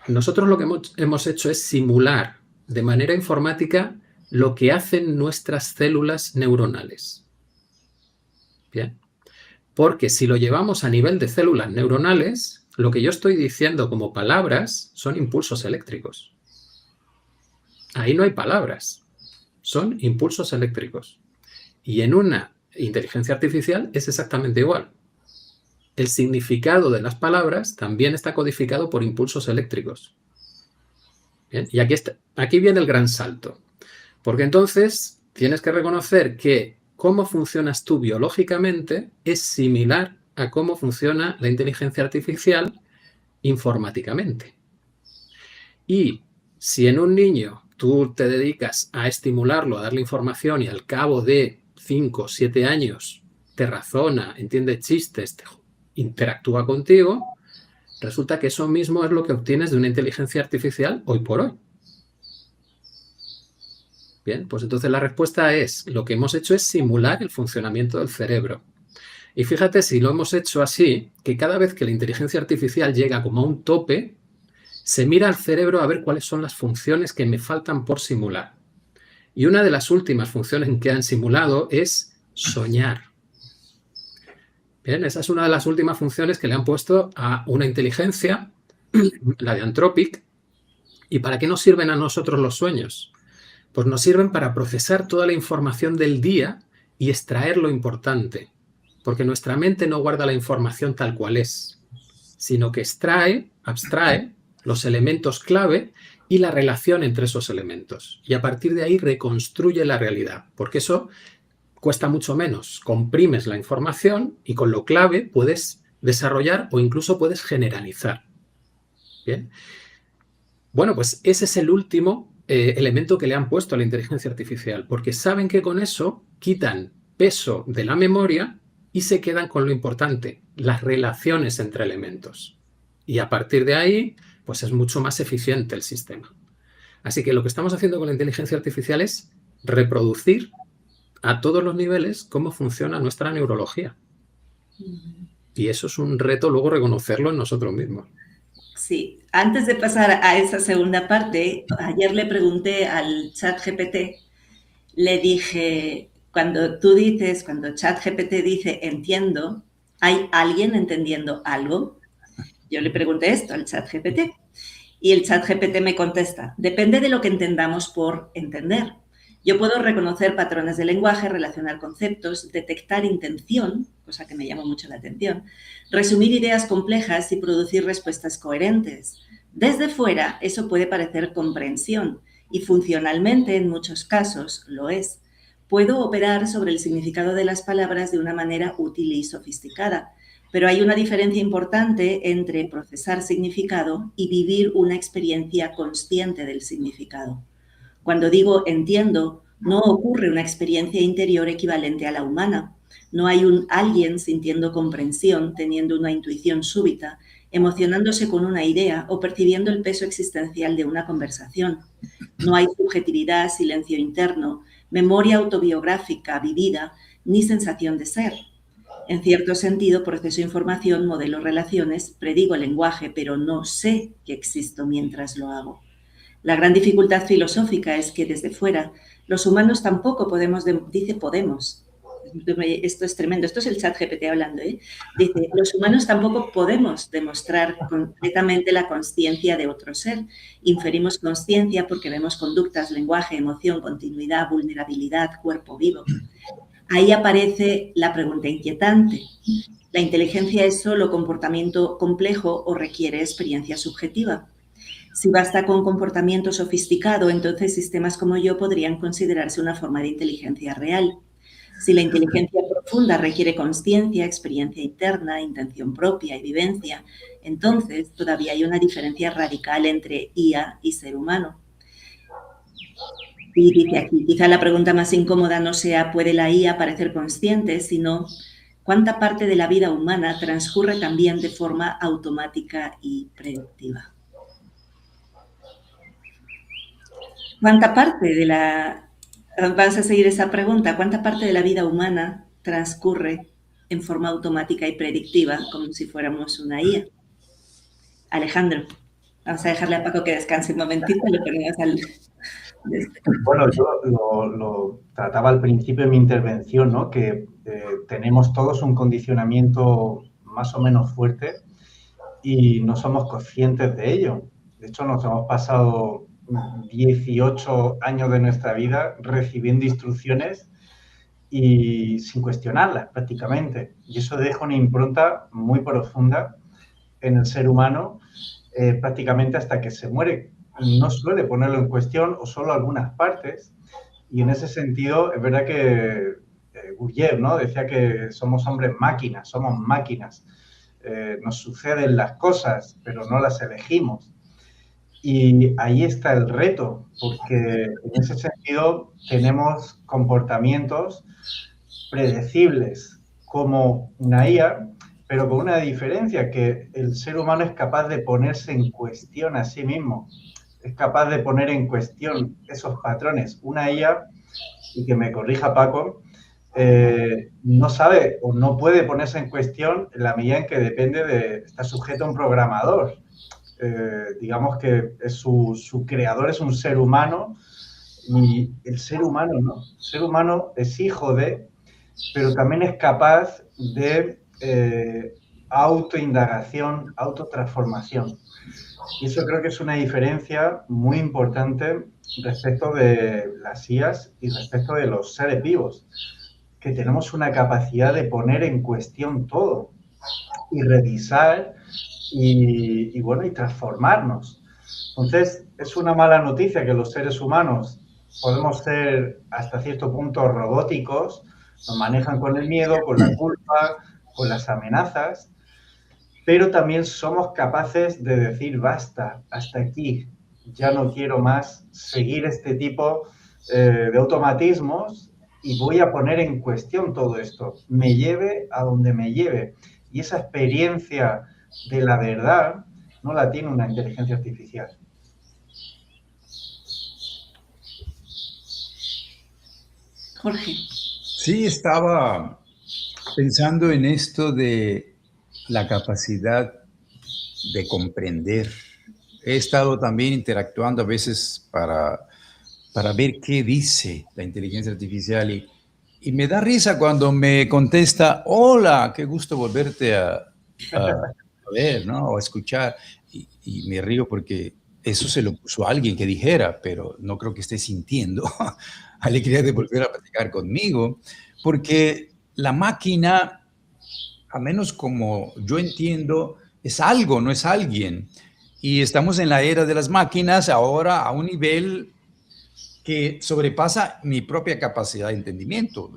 nosotros lo que hemos hecho es simular de manera informática lo que hacen nuestras células neuronales. Bien. Porque si lo llevamos a nivel de células neuronales, lo que yo estoy diciendo como palabras son impulsos eléctricos. Ahí no hay palabras, son impulsos eléctricos. Y en una inteligencia artificial es exactamente igual. El significado de las palabras también está codificado por impulsos eléctricos. Bien. Y aquí viene el gran salto. Porque entonces tienes que reconocer que cómo funcionas tú biológicamente es similar a cómo funciona la inteligencia artificial informáticamente. Y Si en un niño tú te dedicas a estimularlo, a darle información y al cabo de 5 o 7 años te razona, entiende chistes, interactúa contigo, resulta que eso mismo es lo que obtienes de una inteligencia artificial hoy por hoy. Bien, pues entonces la respuesta es, lo que hemos hecho es simular el funcionamiento del cerebro. Y fíjate si lo hemos hecho así, que cada vez que la inteligencia artificial llega como a un tope, se mira al cerebro a ver cuáles son las funciones que me faltan por simular. Y una de las últimas funciones que han simulado es soñar. Bien, esa es una de las últimas funciones que le han puesto a una inteligencia, la de Anthropic. ¿Y para qué nos sirven a nosotros los sueños? Pues nos sirven para procesar toda la información del día y extraer lo importante. Porque nuestra mente no guarda la información tal cual es, sino que abstrae los elementos clave y la relación entre esos elementos. Y a partir de ahí reconstruye la realidad, porque eso cuesta mucho menos. Comprimes la información y con lo clave puedes desarrollar o incluso puedes generalizar. Bien. Bueno, pues ese es el último elemento que le han puesto a la inteligencia artificial, porque saben que con eso quitan peso de la memoria y se quedan con lo importante, las relaciones entre elementos. Y a partir de ahí, pues es mucho más eficiente el sistema. Así que lo que estamos haciendo con la inteligencia artificial es reproducir a todos los niveles cómo funciona nuestra neurología. Y eso es un reto luego reconocerlo en nosotros mismos. Sí, antes de pasar a esa segunda parte, ayer le pregunté al ChatGPT, le dije, cuando ChatGPT dice entiendo, ¿hay alguien entendiendo algo? Yo le pregunté esto al ChatGPT y el ChatGPT me contesta, depende de lo que entendamos por entender. Yo puedo reconocer patrones de lenguaje, relacionar conceptos, detectar intención, cosa que me llamó mucho la atención, resumir ideas complejas y producir respuestas coherentes. Desde fuera, eso puede parecer comprensión y funcionalmente, en muchos casos, lo es. Puedo operar sobre el significado de las palabras de una manera útil y sofisticada, pero hay una diferencia importante entre procesar significado y vivir una experiencia consciente del significado. Cuando digo entiendo, no ocurre una experiencia interior equivalente a la humana. No hay un alguien sintiendo comprensión, teniendo una intuición súbita, emocionándose con una idea o percibiendo el peso existencial de una conversación. No hay subjetividad, silencio interno, memoria autobiográfica vivida, ni sensación de ser. En cierto sentido, proceso información, modelo relaciones, predigo el lenguaje, pero no sé que existo mientras lo hago. La gran dificultad filosófica es que desde fuera los humanos tampoco podemos, dice podemos, esto es tremendo, esto es el ChatGPT hablando, dice, los humanos tampoco podemos demostrar completamente la consciencia de otro ser. Inferimos consciencia porque vemos conductas, lenguaje, emoción, continuidad, vulnerabilidad, cuerpo vivo. Ahí aparece la pregunta inquietante. ¿La inteligencia es solo comportamiento complejo o requiere experiencia subjetiva? Si basta con comportamiento sofisticado, entonces sistemas como yo podrían considerarse una forma de inteligencia real. Si la inteligencia profunda requiere consciencia, experiencia interna, intención propia y vivencia, entonces todavía hay una diferencia radical entre IA y ser humano. Y dice aquí, quizá la pregunta más incómoda no sea ¿puede la IA parecer consciente?, sino ¿cuánta parte de la vida humana transcurre también de forma automática y predictiva? ¿Cuánta parte de la... Vas a seguir esa pregunta. ¿Cuánta parte de la vida humana transcurre en forma automática y predictiva, como si fuéramos una IA? Alejandro, vamos a dejarle a Paco que descanse un momentito y lo ponemos al... Bueno, yo lo trataba al principio de mi intervención, ¿no? Que tenemos todos un condicionamiento más o menos fuerte y no somos conscientes de ello. De hecho, nos hemos pasado 18 años de nuestra vida recibiendo instrucciones y sin cuestionarlas prácticamente. Y eso deja una impronta muy profunda en el ser humano prácticamente hasta que se muere. No suele ponerlo en cuestión o solo algunas partes. Y en ese sentido, es verdad que Gurdjieff, ¿no?, decía que somos hombres máquinas, somos máquinas. Nos suceden las cosas, pero no las elegimos. Y ahí está el reto, porque en ese sentido tenemos comportamientos predecibles como una IA, pero con una diferencia, que el ser humano es capaz de ponerse en cuestión a sí mismo, es capaz de poner en cuestión esos patrones. Una IA, y que me corrija Paco, no sabe o no puede ponerse en cuestión en la medida en que está sujeto a un programador. Digamos que su creador es un ser humano, y el ser humano no. El ser humano es hijo de, pero también es capaz de autoindagación, autotransformación. Y eso creo que es una diferencia muy importante respecto de las IAs y respecto de los seres vivos, que tenemos una capacidad de poner en cuestión todo y revisar y transformarnos. Entonces, es una mala noticia que los seres humanos podemos ser hasta cierto punto robóticos, nos manejan con el miedo, con la culpa, con las amenazas, pero también somos capaces de decir basta, hasta aquí, ya no quiero más seguir este tipo de automatismos y voy a poner en cuestión todo esto, me lleve a donde me lleve. Y esa experiencia de la verdad no la tiene una inteligencia artificial. Jorge. Sí, estaba pensando en esto de la capacidad de comprender. He estado también interactuando a veces para ver qué dice la inteligencia artificial y me da risa cuando me contesta, hola, qué gusto volverte a ver, ¿no? O a escuchar. Y me río porque eso se lo puso a alguien que dijera, pero no creo que esté sintiendo alegría de volver a platicar conmigo, porque la máquina, a menos como yo entiendo, es algo, no es alguien. Y estamos en la era de las máquinas ahora a un nivel que sobrepasa mi propia capacidad de entendimiento.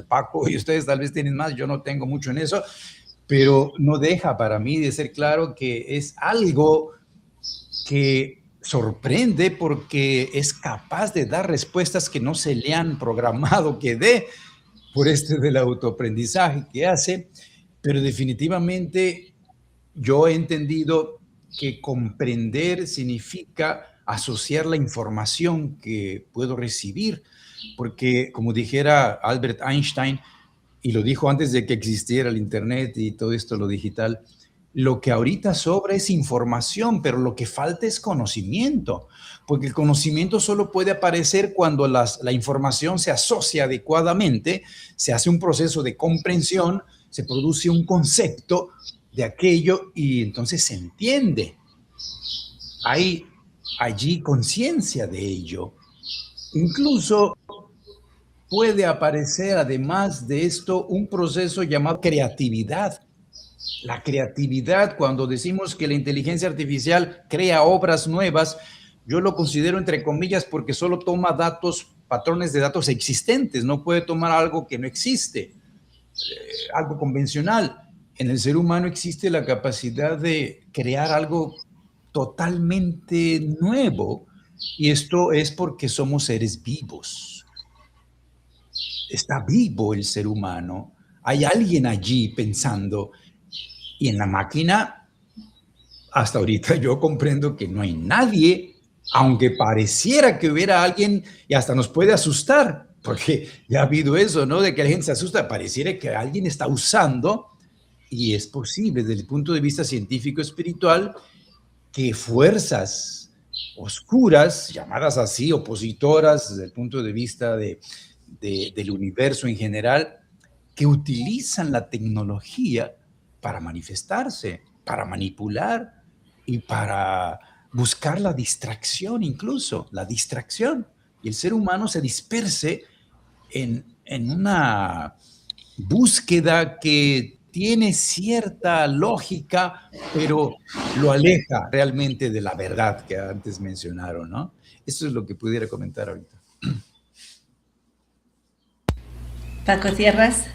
Paco y ustedes tal vez tienen más, yo no tengo mucho en eso, pero no deja para mí de ser claro que es algo que sorprende porque es capaz de dar respuestas que no se le han programado que dé por del autoaprendizaje que hace, pero definitivamente yo he entendido que comprender significa asociar la información que puedo recibir, porque como dijera Albert Einstein, y lo dijo antes de que existiera el Internet y todo esto, lo digital, lo que ahorita sobra es información, pero lo que falta es conocimiento, porque el conocimiento solo puede aparecer cuando la información se asocia adecuadamente, se hace un proceso de comprensión, se produce un concepto de aquello y entonces se entiende. Hay allí conciencia de ello. Incluso puede aparecer, además de esto, un proceso llamado creatividad. La creatividad, cuando decimos que la inteligencia artificial crea obras nuevas, yo lo considero entre comillas porque solo toma datos, patrones de datos existentes, no puede tomar algo que no existe, algo convencional. En el ser humano existe la capacidad de crear algo totalmente nuevo y esto es porque somos seres vivos. Está vivo el ser humano, hay alguien allí pensando. Y en la máquina, hasta ahorita yo comprendo que no hay nadie, aunque pareciera que hubiera alguien y hasta nos puede asustar, porque ya ha habido eso, ¿no? De que la gente se asusta, pareciera que alguien está usando, y es posible desde el punto de vista científico espiritual que fuerzas oscuras, llamadas así, opositoras desde el punto de vista del universo en general, que utilizan la tecnología para manifestarse, para manipular y para buscar la distracción, incluso la distracción. Y el ser humano se disperse en una búsqueda que tiene cierta lógica, pero lo aleja realmente de la verdad que antes mencionaron, ¿no? Eso es lo que pudiera comentar ahorita. Paco, ¿cierras?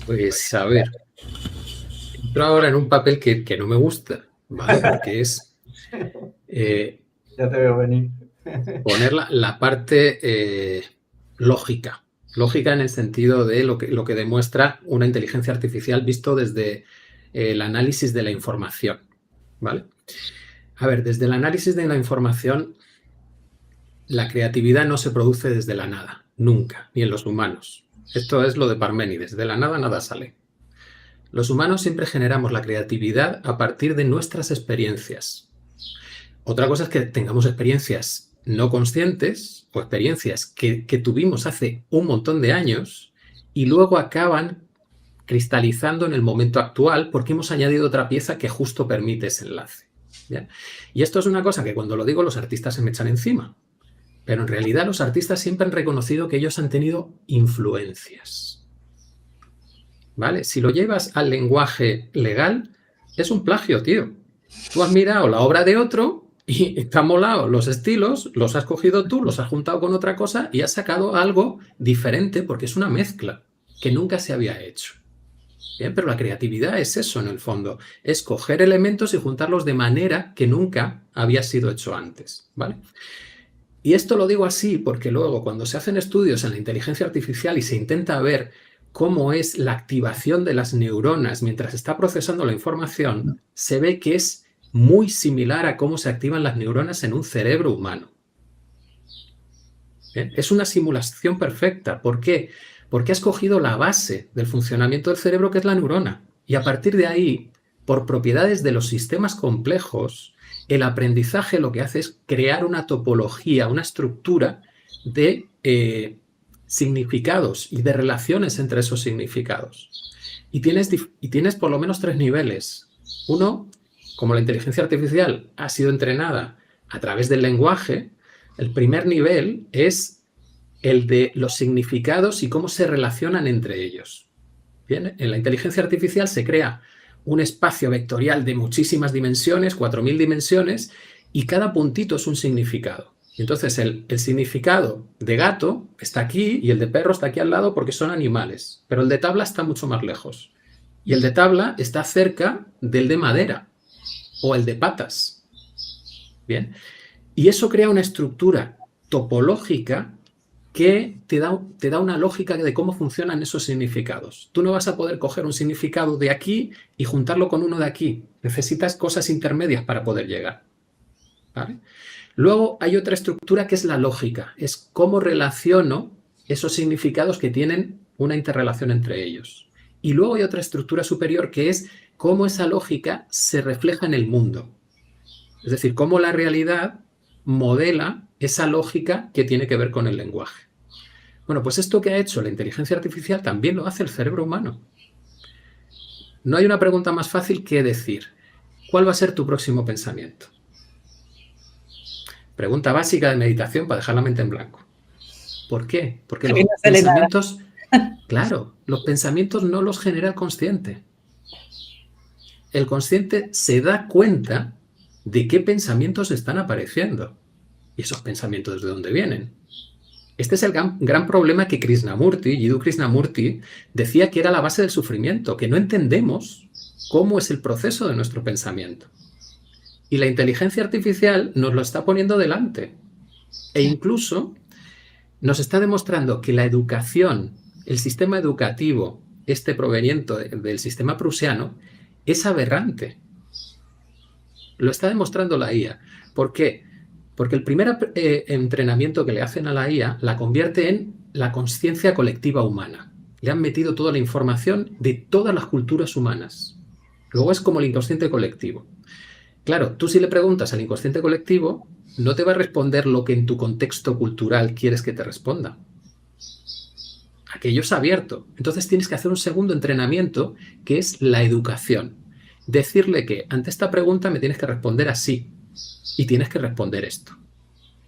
Pues a ver, entro ahora en un papel que no me gusta, ¿vale? Porque es Ya te veo venir. Poner la parte lógica en el sentido de lo que demuestra una inteligencia artificial visto desde el análisis de la información, ¿vale? A ver, desde el análisis de la información, la creatividad no se produce desde la nada, nunca, ni en los humanos. Esto es lo de Parménides, de la nada nada sale. Los humanos siempre generamos la creatividad a partir de nuestras experiencias. Otra cosa es que tengamos experiencias no conscientes o experiencias que tuvimos hace un montón de años y luego acaban cristalizando en el momento actual porque hemos añadido otra pieza que justo permite ese enlace. ¿Bien? Y esto es una cosa que cuando lo digo los artistas se me echan encima, pero en realidad los artistas siempre han reconocido que ellos han tenido influencias. ¿Vale? Si lo llevas al lenguaje legal, es un plagio, tío. Tú has mirado la obra de otro y te han molado los estilos, los has cogido tú, los has juntado con otra cosa y has sacado algo diferente porque es una mezcla que nunca se había hecho. Bien, pero la creatividad es eso en el fondo, es coger elementos y juntarlos de manera que nunca había sido hecho antes, ¿vale? Y esto lo digo así porque luego cuando se hacen estudios en la inteligencia artificial y se intenta ver cómo es la activación de las neuronas mientras está procesando la información, se ve que es muy similar a cómo se activan las neuronas en un cerebro humano. ¿Bien? Es una simulación perfecta. ¿Por qué? Porque has cogido la base del funcionamiento del cerebro, que es la neurona. Y a partir de ahí, por propiedades de los sistemas complejos, el aprendizaje lo que hace es crear una topología, una estructura de significados y de relaciones entre esos significados. Y tienes por lo menos 3 niveles. Uno, como la inteligencia artificial ha sido entrenada a través del lenguaje, el primer nivel es el de los significados y cómo se relacionan entre ellos. Bien, en la inteligencia artificial se crea un espacio vectorial de muchísimas dimensiones, 4000 dimensiones, y cada puntito es un significado. Y entonces el significado de gato está aquí y el de perro está aquí al lado porque son animales, pero el de tabla está mucho más lejos. Y el de tabla está cerca del de madera o el de patas. Bien, y eso crea una estructura topológica que te da una lógica de cómo funcionan esos significados. Tú no vas a poder coger un significado de aquí y juntarlo con uno de aquí. Necesitas cosas intermedias para poder llegar. ¿Vale? Luego hay otra estructura que es la lógica. Es cómo relaciono esos significados que tienen una interrelación entre ellos. Y luego hay otra estructura superior que es cómo esa lógica se refleja en el mundo. Es decir, cómo la realidad modela esa lógica que tiene que ver con el lenguaje. Bueno, pues esto que ha hecho la inteligencia artificial también lo hace el cerebro humano. No hay una pregunta más fácil que decir, ¿cuál va a ser tu próximo pensamiento? Pregunta básica de meditación para dejar la mente en blanco. ¿Por qué? Porque los pensamientos, claro, los pensamientos no los genera el consciente. El consciente se da cuenta de qué pensamientos están apareciendo. ¿Y esos pensamientos de dónde vienen? Este es el gran problema que Jiddu Krishnamurti, decía que era la base del sufrimiento, que no entendemos cómo es el proceso de nuestro pensamiento. Y la inteligencia artificial nos lo está poniendo delante. E incluso nos está demostrando que la educación, el sistema educativo, proveniente del sistema prusiano, es aberrante. Lo está demostrando la IA. ¿Por qué? Porque el primer entrenamiento que le hacen a la IA la convierte en la conciencia colectiva humana. Le han metido toda la información de todas las culturas humanas. Luego es como el inconsciente colectivo. Claro, tú si le preguntas al inconsciente colectivo, no te va a responder lo que en tu contexto cultural quieres que te responda. Aquello es abierto. Entonces tienes que hacer un segundo entrenamiento, que es la educación. Decirle que ante esta pregunta me tienes que responder así. Y tienes que responder esto.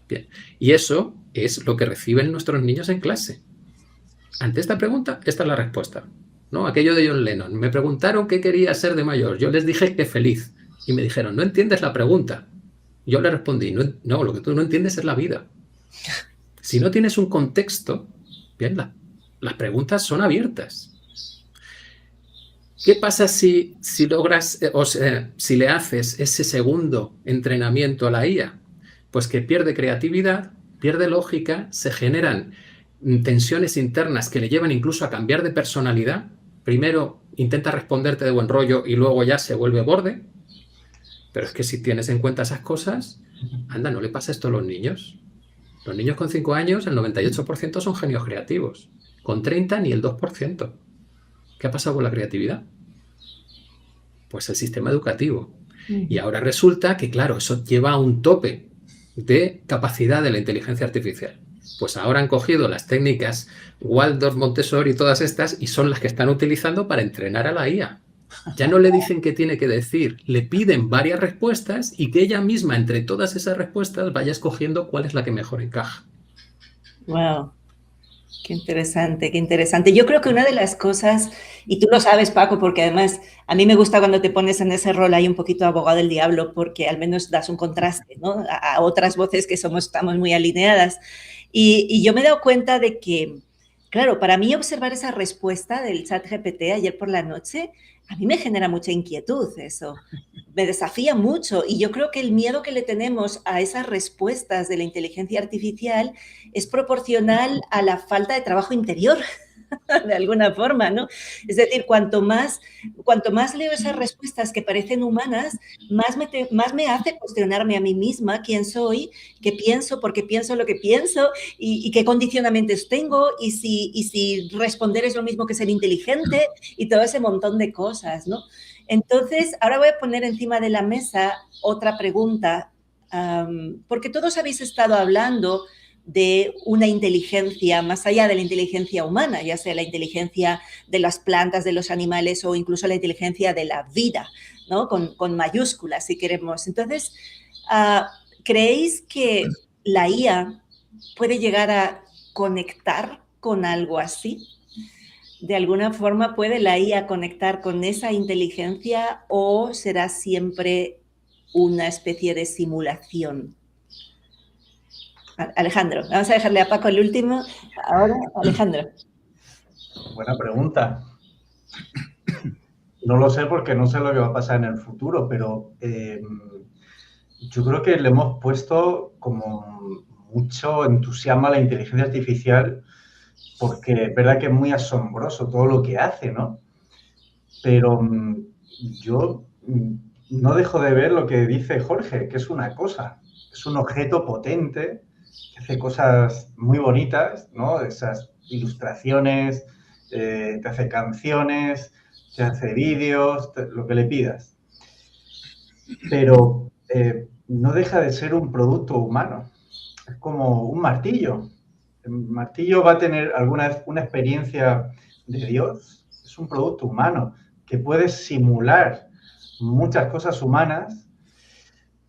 Bien. Y eso es lo que reciben nuestros niños en clase. Ante esta pregunta, esta es la respuesta. ¿No? Aquello de John Lennon. Me preguntaron qué quería ser de mayor. Yo les dije que feliz. Y me dijeron, no entiendes la pregunta. Yo le respondí, no, lo que tú no entiendes es la vida. Si no tienes un contexto, bien, las preguntas son abiertas. ¿Qué pasa si logras, si le haces ese segundo entrenamiento a la IA? Pues que pierde creatividad, pierde lógica, se generan tensiones internas que le llevan incluso a cambiar de personalidad. Primero intenta responderte de buen rollo y luego ya se vuelve borde. Pero es que si tienes en cuenta esas cosas, anda, ¿no le pasa esto a los niños? Los niños con 5 años, el 98% son genios creativos. Con 30, ni el 2%. ¿Qué ha pasado con la creatividad? Pues el sistema educativo. Y ahora resulta que, claro, eso lleva a un tope de capacidad de la inteligencia artificial. Pues ahora han cogido las técnicas Waldorf, Montessori y todas estas y son las que están utilizando para entrenar a la IA. Ya no le dicen qué tiene que decir, le piden varias respuestas y que ella misma, entre todas esas respuestas, vaya escogiendo cuál es la que mejor encaja. Wow. Qué interesante, qué interesante. Yo creo que una de las cosas, y tú lo sabes, Paco, porque además a mí me gusta cuando te pones en ese rol ahí un poquito abogado del diablo, porque al menos das un contraste, ¿no? A otras voces que estamos muy alineadas. Y yo me he dado cuenta de que, claro, para mí observar esa respuesta del ChatGPT ayer por la noche, a mí me genera mucha inquietud eso. Me desafía mucho y yo creo que el miedo que le tenemos a esas respuestas de la inteligencia artificial es proporcional a la falta de trabajo interior, de alguna forma, ¿no? Es decir, cuanto más leo esas respuestas que parecen humanas, más me hace cuestionarme a mí misma quién soy, qué pienso, por qué pienso lo que pienso y qué condicionamientos tengo y si responder es lo mismo que ser inteligente y todo ese montón de cosas, ¿no? Entonces, ahora voy a poner encima de la mesa otra pregunta, porque todos habéis estado hablando de una inteligencia más allá de la inteligencia humana, ya sea la inteligencia de las plantas, de los animales o incluso la inteligencia de la vida, ¿no? Con mayúsculas, si queremos. Entonces, ¿creéis que la IA puede llegar a conectar con algo así? ¿De alguna forma puede la IA conectar con esa inteligencia o será siempre una especie de simulación? Alejandro, vamos a dejarle a Paco el último. Ahora, Alejandro. Buena pregunta. No lo sé porque no sé lo que va a pasar en el futuro, pero yo creo que le hemos puesto como mucho entusiasmo a la inteligencia artificial porque es verdad que es muy asombroso todo lo que hace, ¿no? Pero yo no dejo de ver lo que dice Jorge, que es una cosa, es un objeto potente que hace cosas muy bonitas, ¿no? Esas ilustraciones, te hace canciones, te hace vídeos, lo que le pidas. Pero no deja de ser un producto humano. Es como un martillo. El martillo va a tener alguna vez una experiencia de Dios. Es un producto humano que puede simular muchas cosas humanas,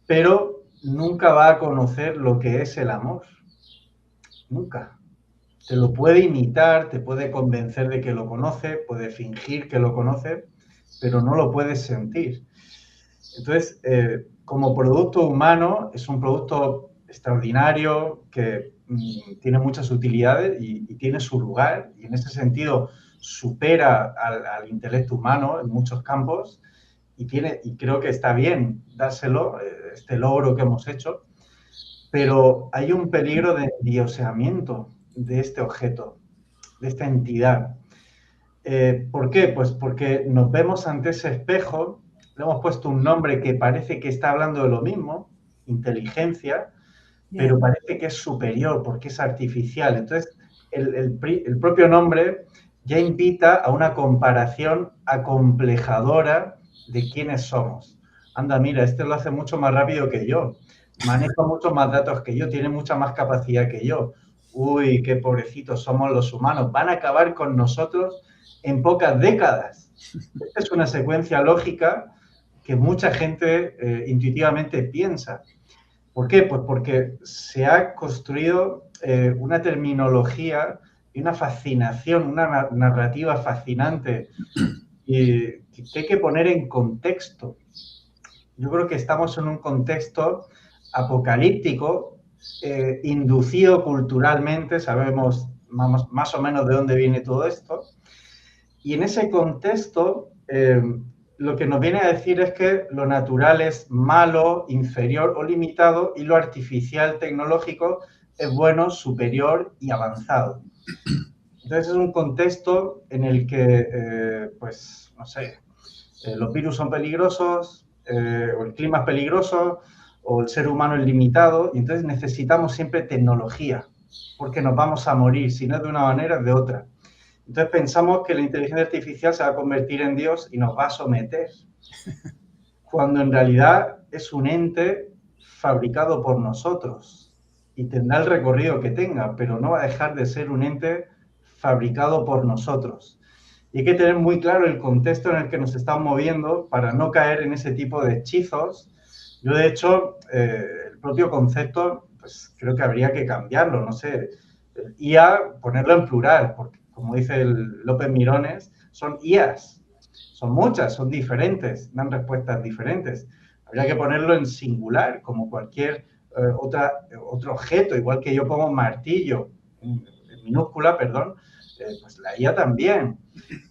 pero nunca va a conocer lo que es el amor. Nunca. Te lo puede imitar, te puede convencer de que lo conoce, puede fingir que lo conoce, pero no lo puedes sentir. Entonces, como producto humano, es un producto extraordinario que tiene muchas utilidades y tiene su lugar, y en ese sentido supera al intelecto humano en muchos campos, y creo que está bien dárselo, este logro que hemos hecho, pero hay un peligro de endioseamiento de este objeto, de esta entidad. ¿Por qué? Pues porque nos vemos ante ese espejo, le hemos puesto un nombre que parece que está hablando de lo mismo, inteligencia, pero parece que es superior porque es artificial. Entonces, el propio nombre ya invita a una comparación acomplejadora de quiénes somos. Anda, mira, este lo hace mucho más rápido que yo, maneja muchos más datos que yo, tiene mucha más capacidad que yo. Uy, qué pobrecitos somos los humanos, van a acabar con nosotros en pocas décadas. Esta es una secuencia lógica que mucha gente intuitivamente piensa. ¿Por qué? Pues porque se ha construido una terminología y una fascinación, una narrativa fascinante y que hay que poner en contexto. Yo creo que estamos en un contexto apocalíptico, inducido culturalmente, sabemos más o menos de dónde viene todo esto, y en ese contexto lo que nos viene a decir es que lo natural es malo, inferior o limitado y lo artificial tecnológico es bueno, superior y avanzado. Entonces es un contexto en el que, pues, no sé, los virus son peligrosos, o el clima es peligroso, o el ser humano es limitado, y entonces necesitamos siempre tecnología, porque nos vamos a morir, si no es de una manera, es de otra. Entonces pensamos que la inteligencia artificial se va a convertir en Dios y nos va a someter, cuando en realidad es un ente fabricado por nosotros y tendrá el recorrido que tenga, pero no va a dejar de ser un ente fabricado por nosotros. Y hay que tener muy claro el contexto en el que nos estamos moviendo para no caer en ese tipo de hechizos. Yo, de hecho, el propio concepto, pues creo que habría que cambiarlo, no sé, el IA, ponerlo en plural, porque como dice el López Mirones, son IAs, son muchas, son diferentes, dan respuestas diferentes. Habría que ponerlo en singular, como cualquier otro objeto, igual que yo pongo martillo, en minúscula, perdón, pues la IA también.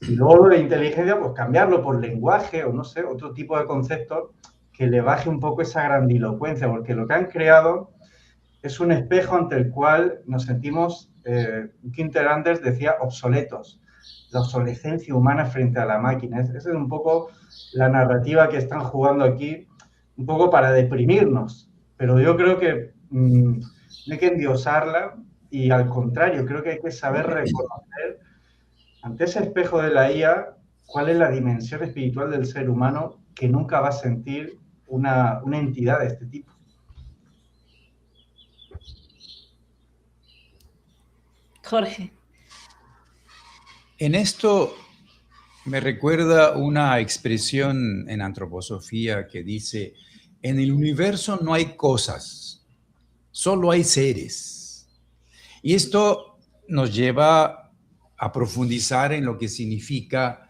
Y luego de inteligencia, pues cambiarlo por lenguaje o no sé, otro tipo de concepto que le baje un poco esa grandilocuencia, porque lo que han creado es un espejo ante el cual nos sentimos, Günther Anders decía, obsoletos. La obsolescencia humana frente a la máquina. Esa es un poco la narrativa que están jugando aquí, un poco para deprimirnos. Pero yo creo que no hay que endiosarla y al contrario, creo que hay que saber reconocer ante ese espejo de la IA cuál es la dimensión espiritual del ser humano que nunca va a sentir una entidad de este tipo. Jorge. En esto me recuerda una expresión en antroposofía que dice, en el universo no hay cosas, solo hay seres. Y esto nos lleva a profundizar en lo que significa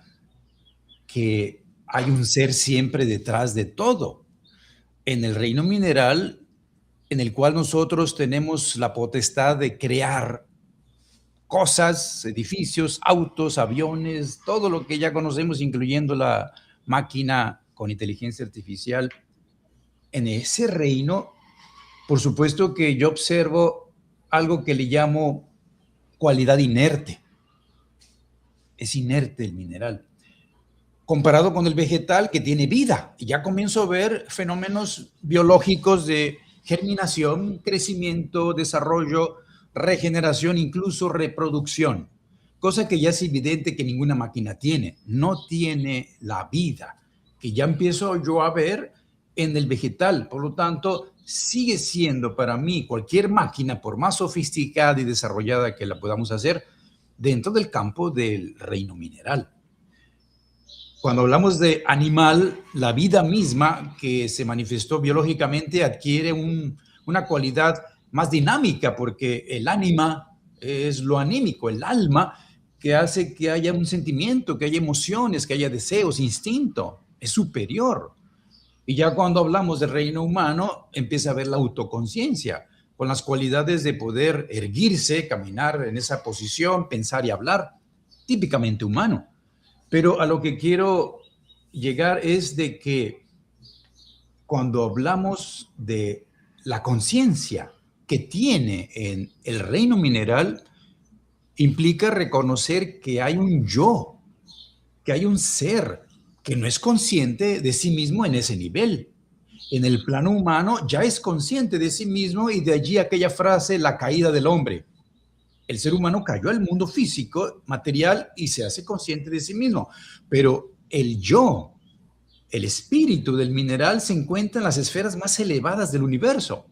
que hay un ser siempre detrás de todo. En el reino mineral, en el cual nosotros tenemos la potestad de crear cosas, edificios, autos, aviones, todo lo que ya conocemos, incluyendo la máquina con inteligencia artificial. En ese reino, por supuesto que yo observo algo que le llamo cualidad inerte. Es inerte el mineral, comparado con el vegetal que tiene vida. Y ya comienzo a ver fenómenos biológicos de germinación, crecimiento, desarrollo, regeneración, incluso reproducción, cosa que ya es evidente que ninguna máquina tiene, no tiene la vida, que ya empiezo yo a ver en el vegetal. Por lo tanto, sigue siendo para mí cualquier máquina, por más sofisticada y desarrollada que la podamos hacer, dentro del campo del reino mineral. Cuando hablamos de animal, la vida misma que se manifestó biológicamente adquiere una cualidad más dinámica, porque el ánima es lo anímico, el alma, que hace que haya un sentimiento, que haya emociones, que haya deseos, instinto, es superior. Y ya cuando hablamos del reino humano, empieza a haber la autoconciencia, con las cualidades de poder erguirse, caminar en esa posición, pensar y hablar, típicamente humano. Pero a lo que quiero llegar es de que cuando hablamos de la conciencia que tiene en el reino mineral, implica reconocer que hay un yo, que hay un ser que no es consciente de sí mismo en ese nivel. En el plano humano ya es consciente de sí mismo, y de allí aquella frase, la caída del hombre. El ser humano cayó al mundo físico, material, y se hace consciente de sí mismo. Pero el yo, el espíritu del mineral, se encuentra en las esferas más elevadas del universo,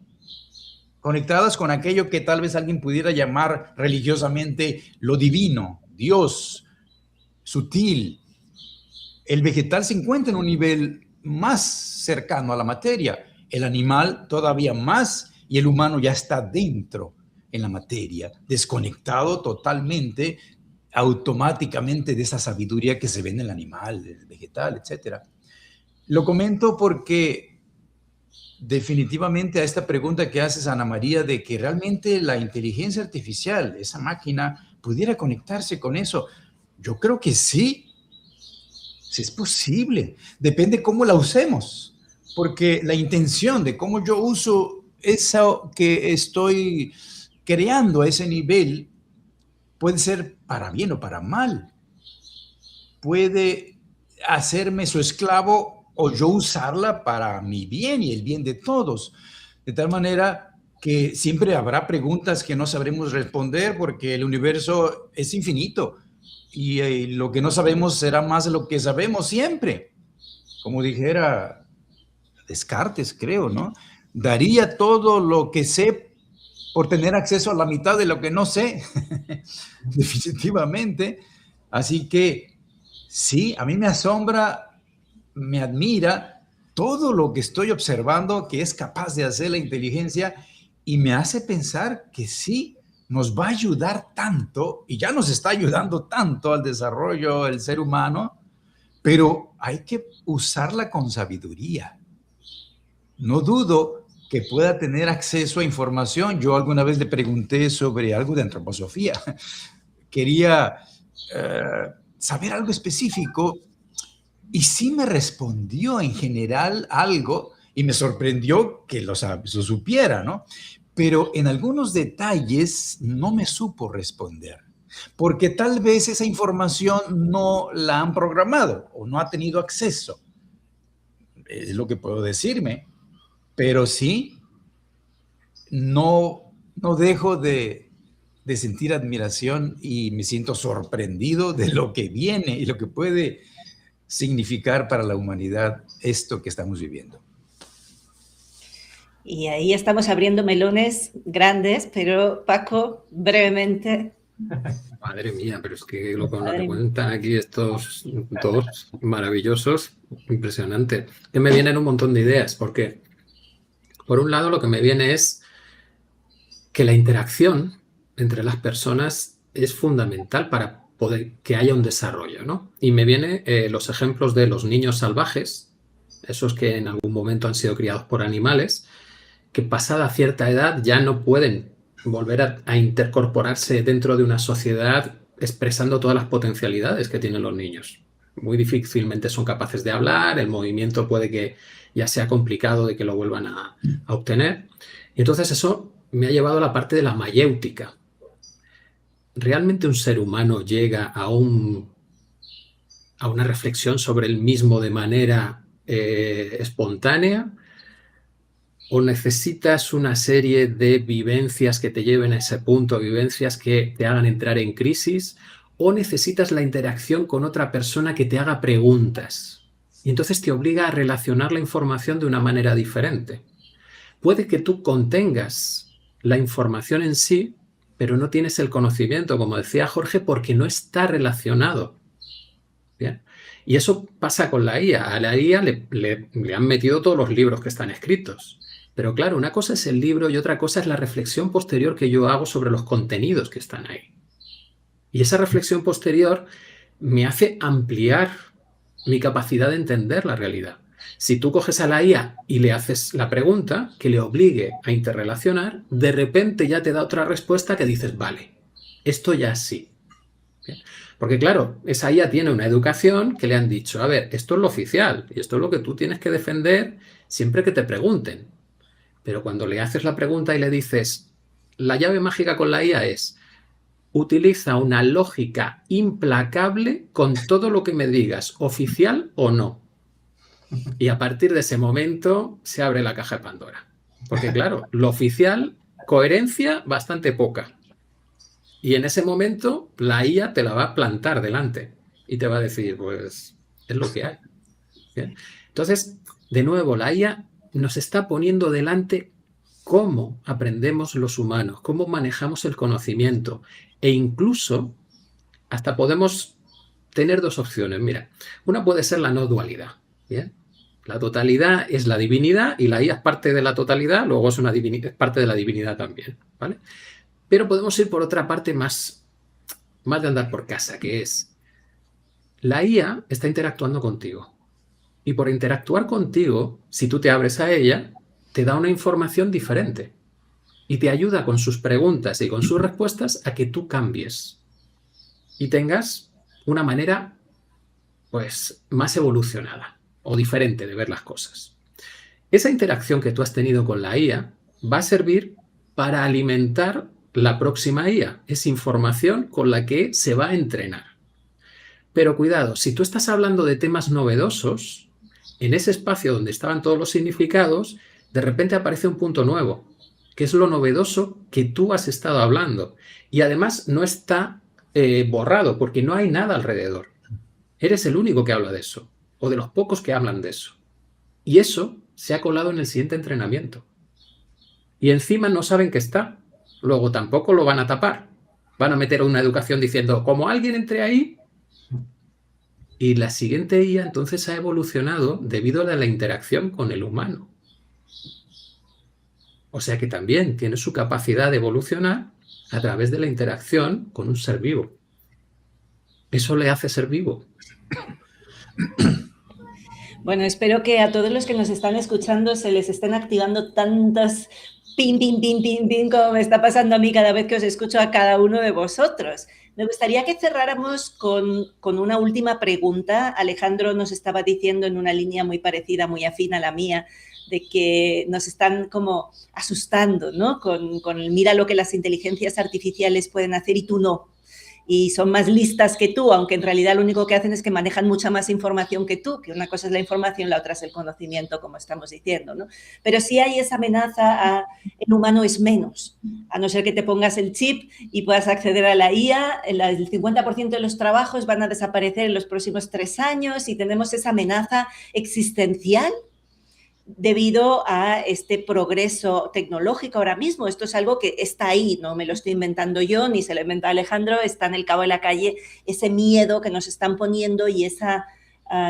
conectadas con aquello que tal vez alguien pudiera llamar religiosamente lo divino, Dios, sutil. El vegetal se encuentra en un nivel más cercano a la materia, el animal todavía más, y el humano ya está dentro en la materia, desconectado totalmente, automáticamente de esa sabiduría que se ve en el animal, el vegetal, etc. Lo comento porque definitivamente a esta pregunta que haces, Ana María, de que realmente la inteligencia artificial, esa máquina, pudiera conectarse con eso, yo creo que sí, Si es posible, depende cómo la usemos, porque la intención de cómo yo uso eso que estoy creando a ese nivel puede ser para bien o para mal. Puede hacerme su esclavo o yo usarla para mi bien y el bien de todos. De tal manera que siempre habrá preguntas que no sabremos responder porque el universo es infinito y lo que no sabemos será más de lo que sabemos siempre. Como dijera Descartes, creo, ¿no? Daría todo lo que sé por tener acceso a la mitad de lo que no sé, definitivamente. Así que sí, a mí me asombra, me admira todo lo que estoy observando que es capaz de hacer la inteligencia y me hace pensar que sí, nos va a ayudar tanto y ya nos está ayudando tanto al desarrollo del ser humano, pero hay que usarla con sabiduría. No dudo que pueda tener acceso a información. Yo alguna vez le pregunté sobre algo de antroposofía. Quería saber algo específico y sí me respondió en general algo y me sorprendió que lo supiera, ¿no? Pero en algunos detalles no me supo responder, porque tal vez esa información no la han programado o no ha tenido acceso. Es lo que puedo decirme, pero sí, no dejo de sentir admiración y me siento sorprendido de lo que viene y lo que puede significar para la humanidad esto que estamos viviendo. Y ahí estamos abriendo melones grandes, pero Paco, brevemente. Madre mía, pero es que lo que cuentan aquí estos dos maravillosos, impresionante. Que me vienen un montón de ideas, porque por un lado lo que me viene es que la interacción entre las personas es fundamental para poder que haya un desarrollo, ¿no? Y me vienen los ejemplos de los niños salvajes, esos que en algún momento han sido criados por animales, que pasada cierta edad ya no pueden volver a intercorporarse dentro de una sociedad expresando todas las potencialidades que tienen los niños. Muy difícilmente son capaces de hablar, el movimiento puede que ya sea complicado de que lo vuelvan a obtener. Y entonces eso me ha llevado a la parte de la mayéutica. ¿Realmente un ser humano llega a una reflexión sobre el mismo de manera espontánea? ¿O necesitas una serie de vivencias que te lleven a ese punto, vivencias que te hagan entrar en crisis? ¿O necesitas la interacción con otra persona que te haga preguntas? Y entonces te obliga a relacionar la información de una manera diferente. Puede que tú contengas la información en sí, pero no tienes el conocimiento, como decía Jorge, porque no está relacionado. Bien. Y eso pasa con la IA. A la IA le han metido todos los libros que están escritos. Pero claro, una cosa es el libro y otra cosa es la reflexión posterior que yo hago sobre los contenidos que están ahí. Y esa reflexión posterior me hace ampliar mi capacidad de entender la realidad. Si tú coges a la IA y le haces la pregunta que le obligue a interrelacionar, de repente ya te da otra respuesta que dices, vale, esto ya sí. Bien. Porque claro, esa IA tiene una educación que le han dicho, a ver, esto es lo oficial y esto es lo que tú tienes que defender siempre que te pregunten. Pero cuando le haces la pregunta y le dices, la llave mágica con la IA es, utiliza una lógica implacable con todo lo que me digas, oficial o no. Y a partir de ese momento se abre la caja de Pandora. Porque claro, lo oficial, coherencia bastante poca. Y en ese momento la IA te la va a plantar delante y te va a decir, pues es lo que hay. ¿Bien? Entonces, de nuevo, la IA nos está poniendo delante cómo aprendemos los humanos, cómo manejamos el conocimiento e incluso hasta podemos tener dos opciones. Mira, una puede ser la no dualidad. ¿Bien? La totalidad es la divinidad y la IA es parte de la totalidad, luego es parte de la divinidad también. ¿Vale? Pero podemos ir por otra parte más de andar por casa, que es la IA está interactuando contigo. Y por interactuar contigo, si tú te abres a ella, te da una información diferente. Y te ayuda con sus preguntas y con sus respuestas a que tú cambies. Y tengas una manera pues, más evolucionada o diferente de ver las cosas. Esa interacción que tú has tenido con la IA va a servir para alimentar la próxima IA. Es información con la que se va a entrenar. Pero cuidado, si tú estás hablando de temas novedosos, en ese espacio donde estaban todos los significados, de repente aparece un punto nuevo, que es lo novedoso que tú has estado hablando. Y además no está borrado, porque no hay nada alrededor. Eres el único que habla de eso, o de los pocos que hablan de eso. Y eso se ha colado en el siguiente entrenamiento. Y encima no saben que está. Luego tampoco lo van a tapar. Van a meter una educación diciendo, como alguien entre ahí. Y la siguiente IA entonces ha evolucionado debido a la interacción con el humano. O sea que también tiene su capacidad de evolucionar a través de la interacción con un ser vivo. Eso le hace ser vivo. Bueno, espero que a todos los que nos están escuchando se les estén activando tantas pin, pin, pin, pin, pin, como me está pasando a mí cada vez que os escucho a cada uno de vosotros. Me gustaría que cerráramos con una última pregunta. Alejandro nos estaba diciendo en una línea muy parecida, muy afín a la mía, de que nos están como asustando, ¿no? Con el mira lo que las inteligencias artificiales pueden hacer y tú no. Y son más listas que tú, aunque en realidad lo único que hacen es que manejan mucha más información que tú, que una cosa es la información, la otra es el conocimiento, como estamos diciendo, ¿no? Pero sí hay esa amenaza a el humano es menos, a no ser que te pongas el chip y puedas acceder a la IA, el 50% de los trabajos van a desaparecer en los próximos 3 años y tenemos esa amenaza existencial debido a este progreso tecnológico ahora mismo. Esto es algo que está ahí, no me lo estoy inventando yo, ni se lo inventa Alejandro, está en el cabo de la calle, ese miedo que nos están poniendo y esa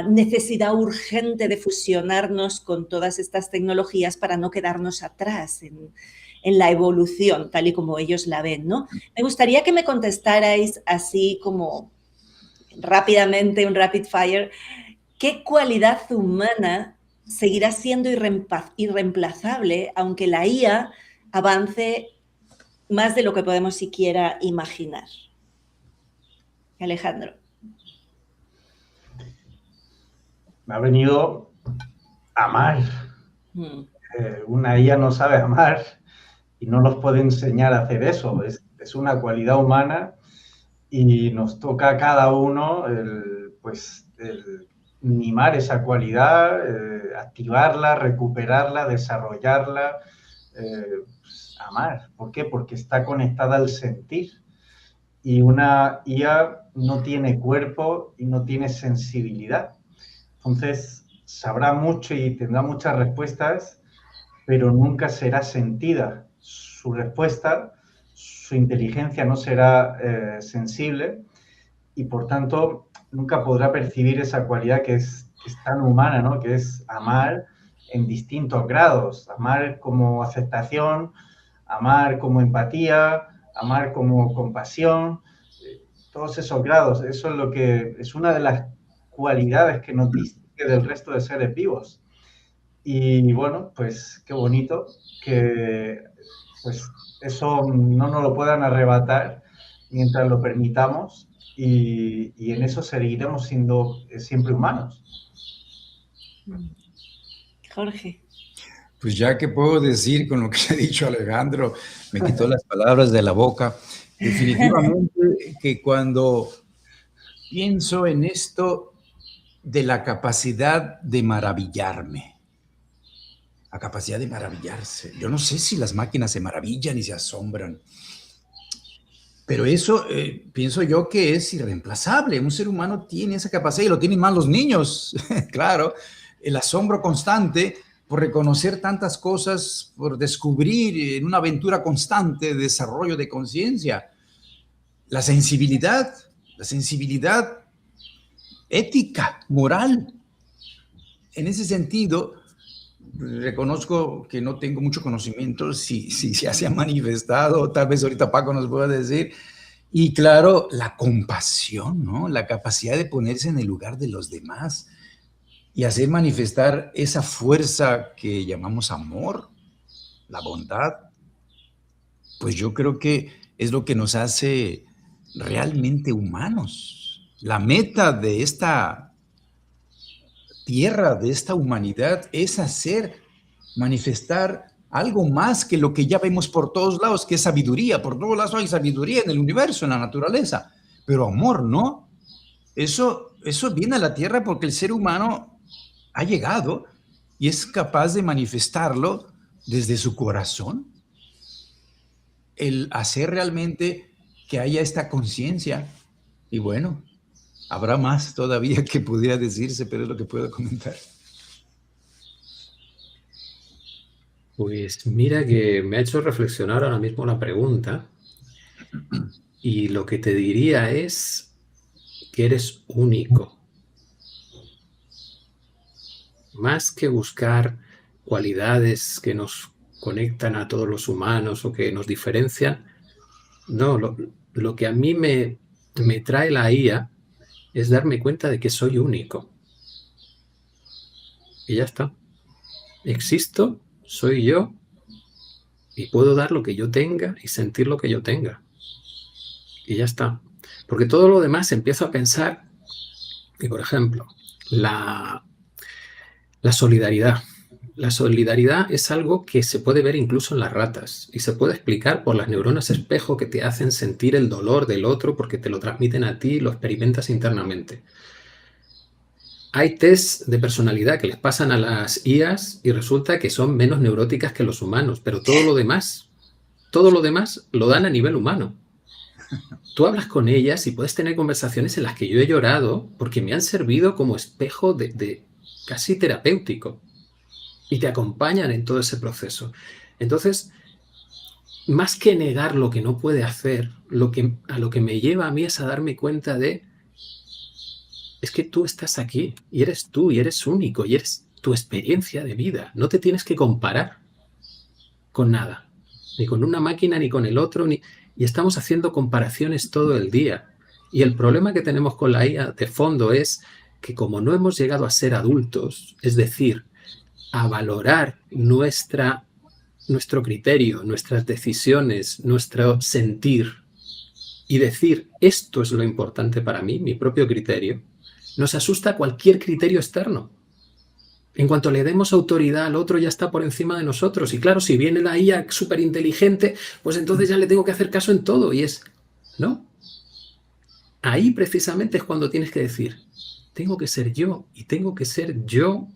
necesidad urgente de fusionarnos con todas estas tecnologías para no quedarnos atrás en la evolución, tal y como ellos la ven, ¿no? Me gustaría que me contestarais así como rápidamente, un rapid fire, ¿qué cualidad humana seguirá siendo irreemplazable, aunque la IA avance más de lo que podemos siquiera imaginar? Alejandro. Me ha venido amar. Una IA no sabe amar y no nos puede enseñar a hacer eso. Es una cualidad humana y nos toca a cada uno el mimar esa cualidad, activarla, recuperarla, desarrollarla, amar. ¿Por qué? Porque está conectada al sentir. Y una IA no tiene cuerpo y no tiene sensibilidad. Entonces, sabrá mucho y tendrá muchas respuestas, pero nunca será sentida. Su respuesta, su inteligencia no será sensible y, por tanto, nunca podrá percibir esa cualidad que es tan humana, ¿no? Que es amar en distintos grados. Amar como aceptación, amar como empatía, amar como compasión, todos esos grados. Eso es lo que es una de las cualidades que nos distingue del resto de seres vivos. Y bueno, pues qué bonito que pues eso no nos lo puedan arrebatar mientras lo permitamos. Y en eso seguiremos siendo siempre humanos. Jorge. Pues ya que puedo decir con lo que ha dicho Alejandro, me quitó las palabras de la boca. Definitivamente que cuando pienso en esto de la capacidad de maravillarme, la capacidad de maravillarse, yo no sé si las máquinas se maravillan y se asombran, pero eso pienso yo que es irreemplazable. Un ser humano tiene esa capacidad y lo tienen más los niños, claro, el asombro constante por reconocer tantas cosas, por descubrir en una aventura constante de desarrollo de conciencia. La sensibilidad ética, moral. En ese sentido, reconozco que no tengo mucho conocimiento si ya se ha manifestado, tal vez ahorita Paco nos pueda decir. Y claro, la compasión, ¿no? La capacidad de ponerse en el lugar de los demás y hacer manifestar esa fuerza que llamamos amor, la bondad. Pues yo creo que es lo que nos hace realmente humanos. La meta de esta tierra, de esta humanidad, es manifestar algo más que lo que ya vemos por todos lados, que es sabiduría. Por todos lados hay sabiduría en el universo, en la naturaleza, pero amor, ¿no? Eso viene a la tierra porque el ser humano ha llegado y es capaz de manifestarlo desde su corazón. El hacer realmente que haya esta conciencia. Y bueno, habrá más todavía que pudiera decirse, pero es lo que puedo comentar. Pues mira que me ha hecho reflexionar ahora mismo la pregunta, y lo que te diría es que eres único. Más que buscar cualidades que nos conectan a todos los humanos o que nos diferencian, no, lo que a mí me trae la IA es darme cuenta de que soy único. Y ya está. Existo, soy yo, y puedo dar lo que yo tenga y sentir lo que yo tenga. Y ya está. Porque todo lo demás empiezo a pensar, y por ejemplo, la solidaridad. La solidaridad es algo que se puede ver incluso en las ratas y se puede explicar por las neuronas espejo que te hacen sentir el dolor del otro porque te lo transmiten a ti y lo experimentas internamente. Hay test de personalidad que les pasan a las IAs y resulta que son menos neuróticas que los humanos, pero todo lo demás lo dan a nivel humano. Tú hablas con ellas y puedes tener conversaciones en las que yo he llorado porque me han servido como espejo de casi terapéutico y te acompañan en todo ese proceso. Entonces, más que negar lo que no puede hacer, a lo que me lleva a mí es a darme cuenta es que tú estás aquí y eres tú y eres único y eres tu experiencia de vida. No te tienes que comparar con nada, ni con una máquina, ni con el otro, y estamos haciendo comparaciones todo el día. Y el problema que tenemos con la IA de fondo es que como no hemos llegado a ser adultos, es decir, a valorar nuestro criterio, nuestras decisiones, nuestro sentir y decir esto es lo importante para mí, mi propio criterio, nos asusta cualquier criterio externo. En cuanto le demos autoridad al otro, ya está por encima de nosotros. Y claro, si viene la IA súper inteligente, pues entonces ya le tengo que hacer caso en todo. Y ¿no? Ahí precisamente es cuando tienes que decir, tengo que ser yo y tengo que ser yo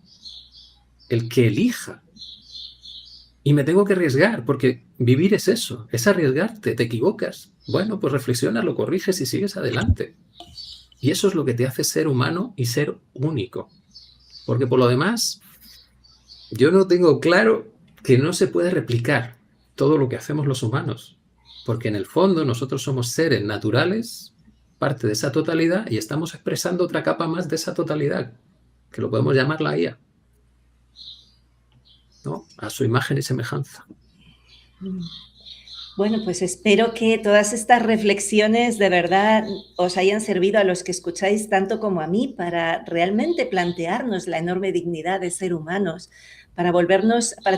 el que elija. Y me tengo que arriesgar, porque vivir es eso, es arriesgarte, te equivocas. Bueno, pues reflexiona, lo corriges y sigues adelante. Y eso es lo que te hace ser humano y ser único. Porque por lo demás, yo no tengo claro que no se puede replicar todo lo que hacemos los humanos. Porque en el fondo nosotros somos seres naturales, parte de esa totalidad, y estamos expresando otra capa más de esa totalidad, que lo podemos llamar la IA, ¿no? A su imagen y semejanza. Bueno, pues espero que todas estas reflexiones de verdad os hayan servido a los que escucháis tanto como a mí para realmente plantearnos la enorme dignidad de ser humanos, para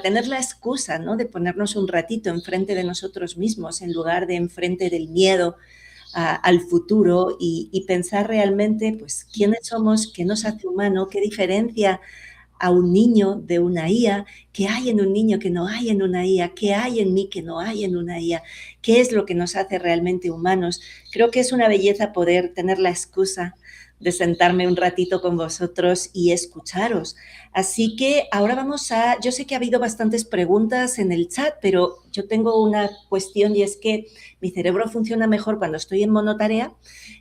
tener la excusa, ¿no?, de ponernos un ratito enfrente de nosotros mismos en lugar de enfrente del miedo al futuro y pensar realmente, pues, quiénes somos, qué nos hace humano, qué diferencia a un niño de una IA, qué hay en un niño que no hay en una IA, qué hay en mí que no hay en una IA, qué es lo que nos hace realmente humanos. Creo que es una belleza poder tener la excusa de sentarme un ratito con vosotros y escucharos. Así que ahora yo sé que ha habido bastantes preguntas en el chat, pero yo tengo una cuestión y es que mi cerebro funciona mejor cuando estoy en monotarea.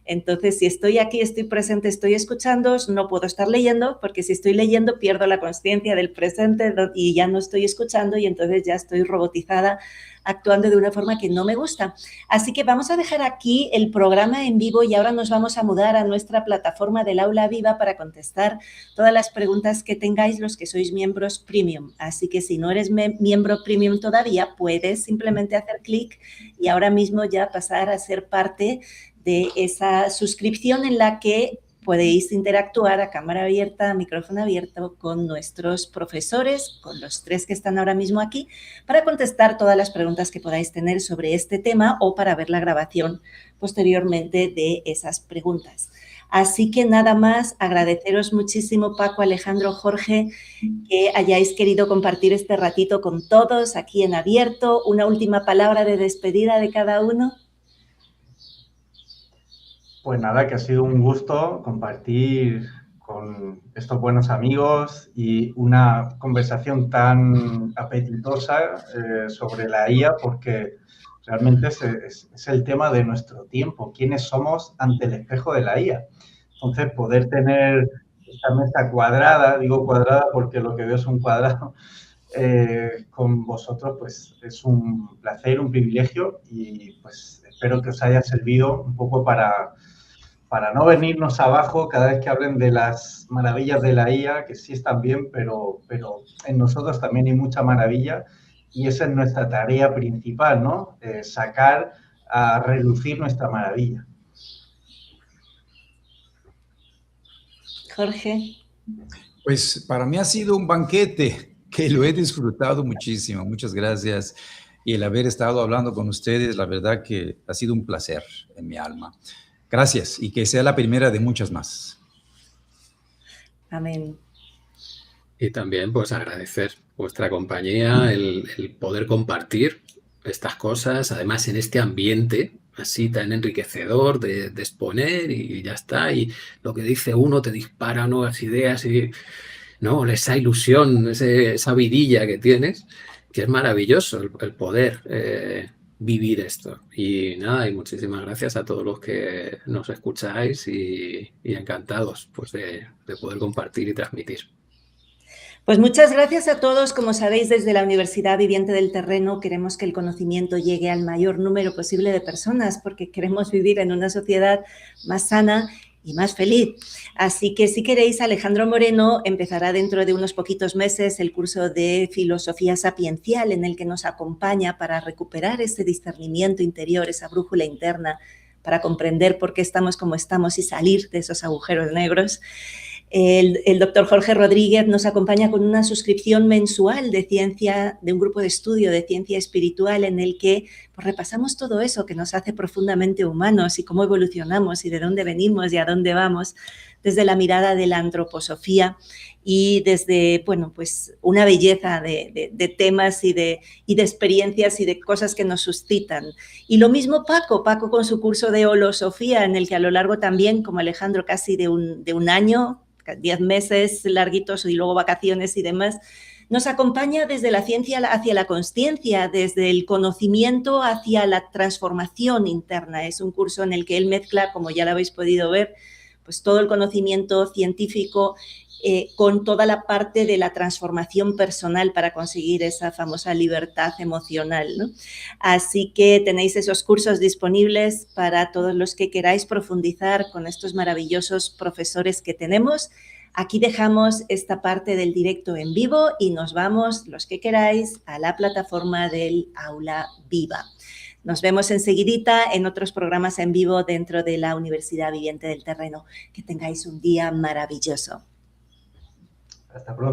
Entonces, si estoy aquí, estoy presente, estoy escuchando, no puedo estar leyendo, porque si estoy leyendo pierdo la consciencia del presente y ya no estoy escuchando y entonces ya estoy robotizada, actuando de una forma que no me gusta. Así que vamos a dejar aquí el programa en vivo y ahora nos vamos a mudar a nuestra plataforma del Aula Viva para contestar todas las preguntas que tengáis los que sois miembros premium. Así que si no eres miembro premium todavía, puedes simplemente hacer clic y ahora mismo ya pasar a ser parte de esa suscripción en la que podéis interactuar a cámara abierta, a micrófono abierto con nuestros profesores, con los 3 que están ahora mismo aquí, para contestar todas las preguntas que podáis tener sobre este tema o para ver la grabación posteriormente de esas preguntas. Así que nada más, agradeceros muchísimo, Paco, Alejandro, Jorge, que hayáis querido compartir este ratito con todos aquí en abierto. Una última palabra de despedida de cada uno. Pues nada, que ha sido un gusto compartir con estos buenos amigos y una conversación tan apetitosa sobre la IA, porque realmente es el tema de nuestro tiempo. ¿Quiénes somos ante el espejo de la IA? Entonces, poder tener esta mesa cuadrada, digo cuadrada porque lo que veo es un cuadrado, con vosotros, pues es un placer, un privilegio, y pues espero que os haya servido un poco para no venirnos abajo cada vez que hablen de las maravillas de la IA, que sí están bien, pero en nosotros también hay mucha maravilla, y esa es nuestra tarea principal, ¿no? Sacar a relucir nuestra maravilla. Jorge. Pues para mí ha sido un banquete que lo he disfrutado muchísimo. Muchas gracias. Y el haber estado hablando con ustedes, la verdad que ha sido un placer en mi alma. Gracias, y que sea la primera de muchas más. Amén. Y también, pues, agradecer vuestra compañía, el poder compartir estas cosas, además en este ambiente así tan enriquecedor de exponer, y ya está. Y lo que dice uno te dispara nuevas ideas y, ¿no?, esa ilusión, esa vidilla que tienes, que es maravilloso el poder vivir esto. Y nada, y muchísimas gracias a todos los que nos escucháis, y encantados, pues, de poder compartir y transmitir. Pues muchas gracias a todos. Como sabéis, desde la Universidad Viviente del Terreno queremos que el conocimiento llegue al mayor número posible de personas, porque queremos vivir en una sociedad más sana y más feliz. Así que si queréis, Alejandro Moreno empezará dentro de unos poquitos meses el curso de Filosofía Sapiencial, en el que nos acompaña para recuperar ese discernimiento interior, esa brújula interna, para comprender por qué estamos como estamos y salir de esos agujeros negros. El doctor Jorge Rodríguez nos acompaña con una suscripción mensual de ciencia, de un grupo de estudio de ciencia espiritual, en el que pues, repasamos todo eso que nos hace profundamente humanos, y cómo evolucionamos y de dónde venimos y a dónde vamos, desde la mirada de la antroposofía y desde, bueno, pues una belleza de temas y de experiencias y de cosas que nos suscitan. Y lo mismo Paco con su curso de holosofía, en el que a lo largo también, como Alejandro, casi de un año, 10 meses larguitos y luego vacaciones y demás, nos acompaña desde la ciencia hacia la consciencia, desde el conocimiento hacia la transformación interna. Es un curso en el que él mezcla, como ya lo habéis podido ver, pues todo el conocimiento científico con toda la parte de la transformación personal para conseguir esa famosa libertad emocional, ¿no? Así que tenéis esos cursos disponibles para todos los que queráis profundizar con estos maravillosos profesores que tenemos. Aquí dejamos esta parte del directo en vivo y nos vamos, los que queráis, a la plataforma del Aula Viva. Nos vemos enseguidita en otros programas en vivo dentro de la Universidad Viviente del Terreno. Que tengáis un día maravilloso. Hasta pronto.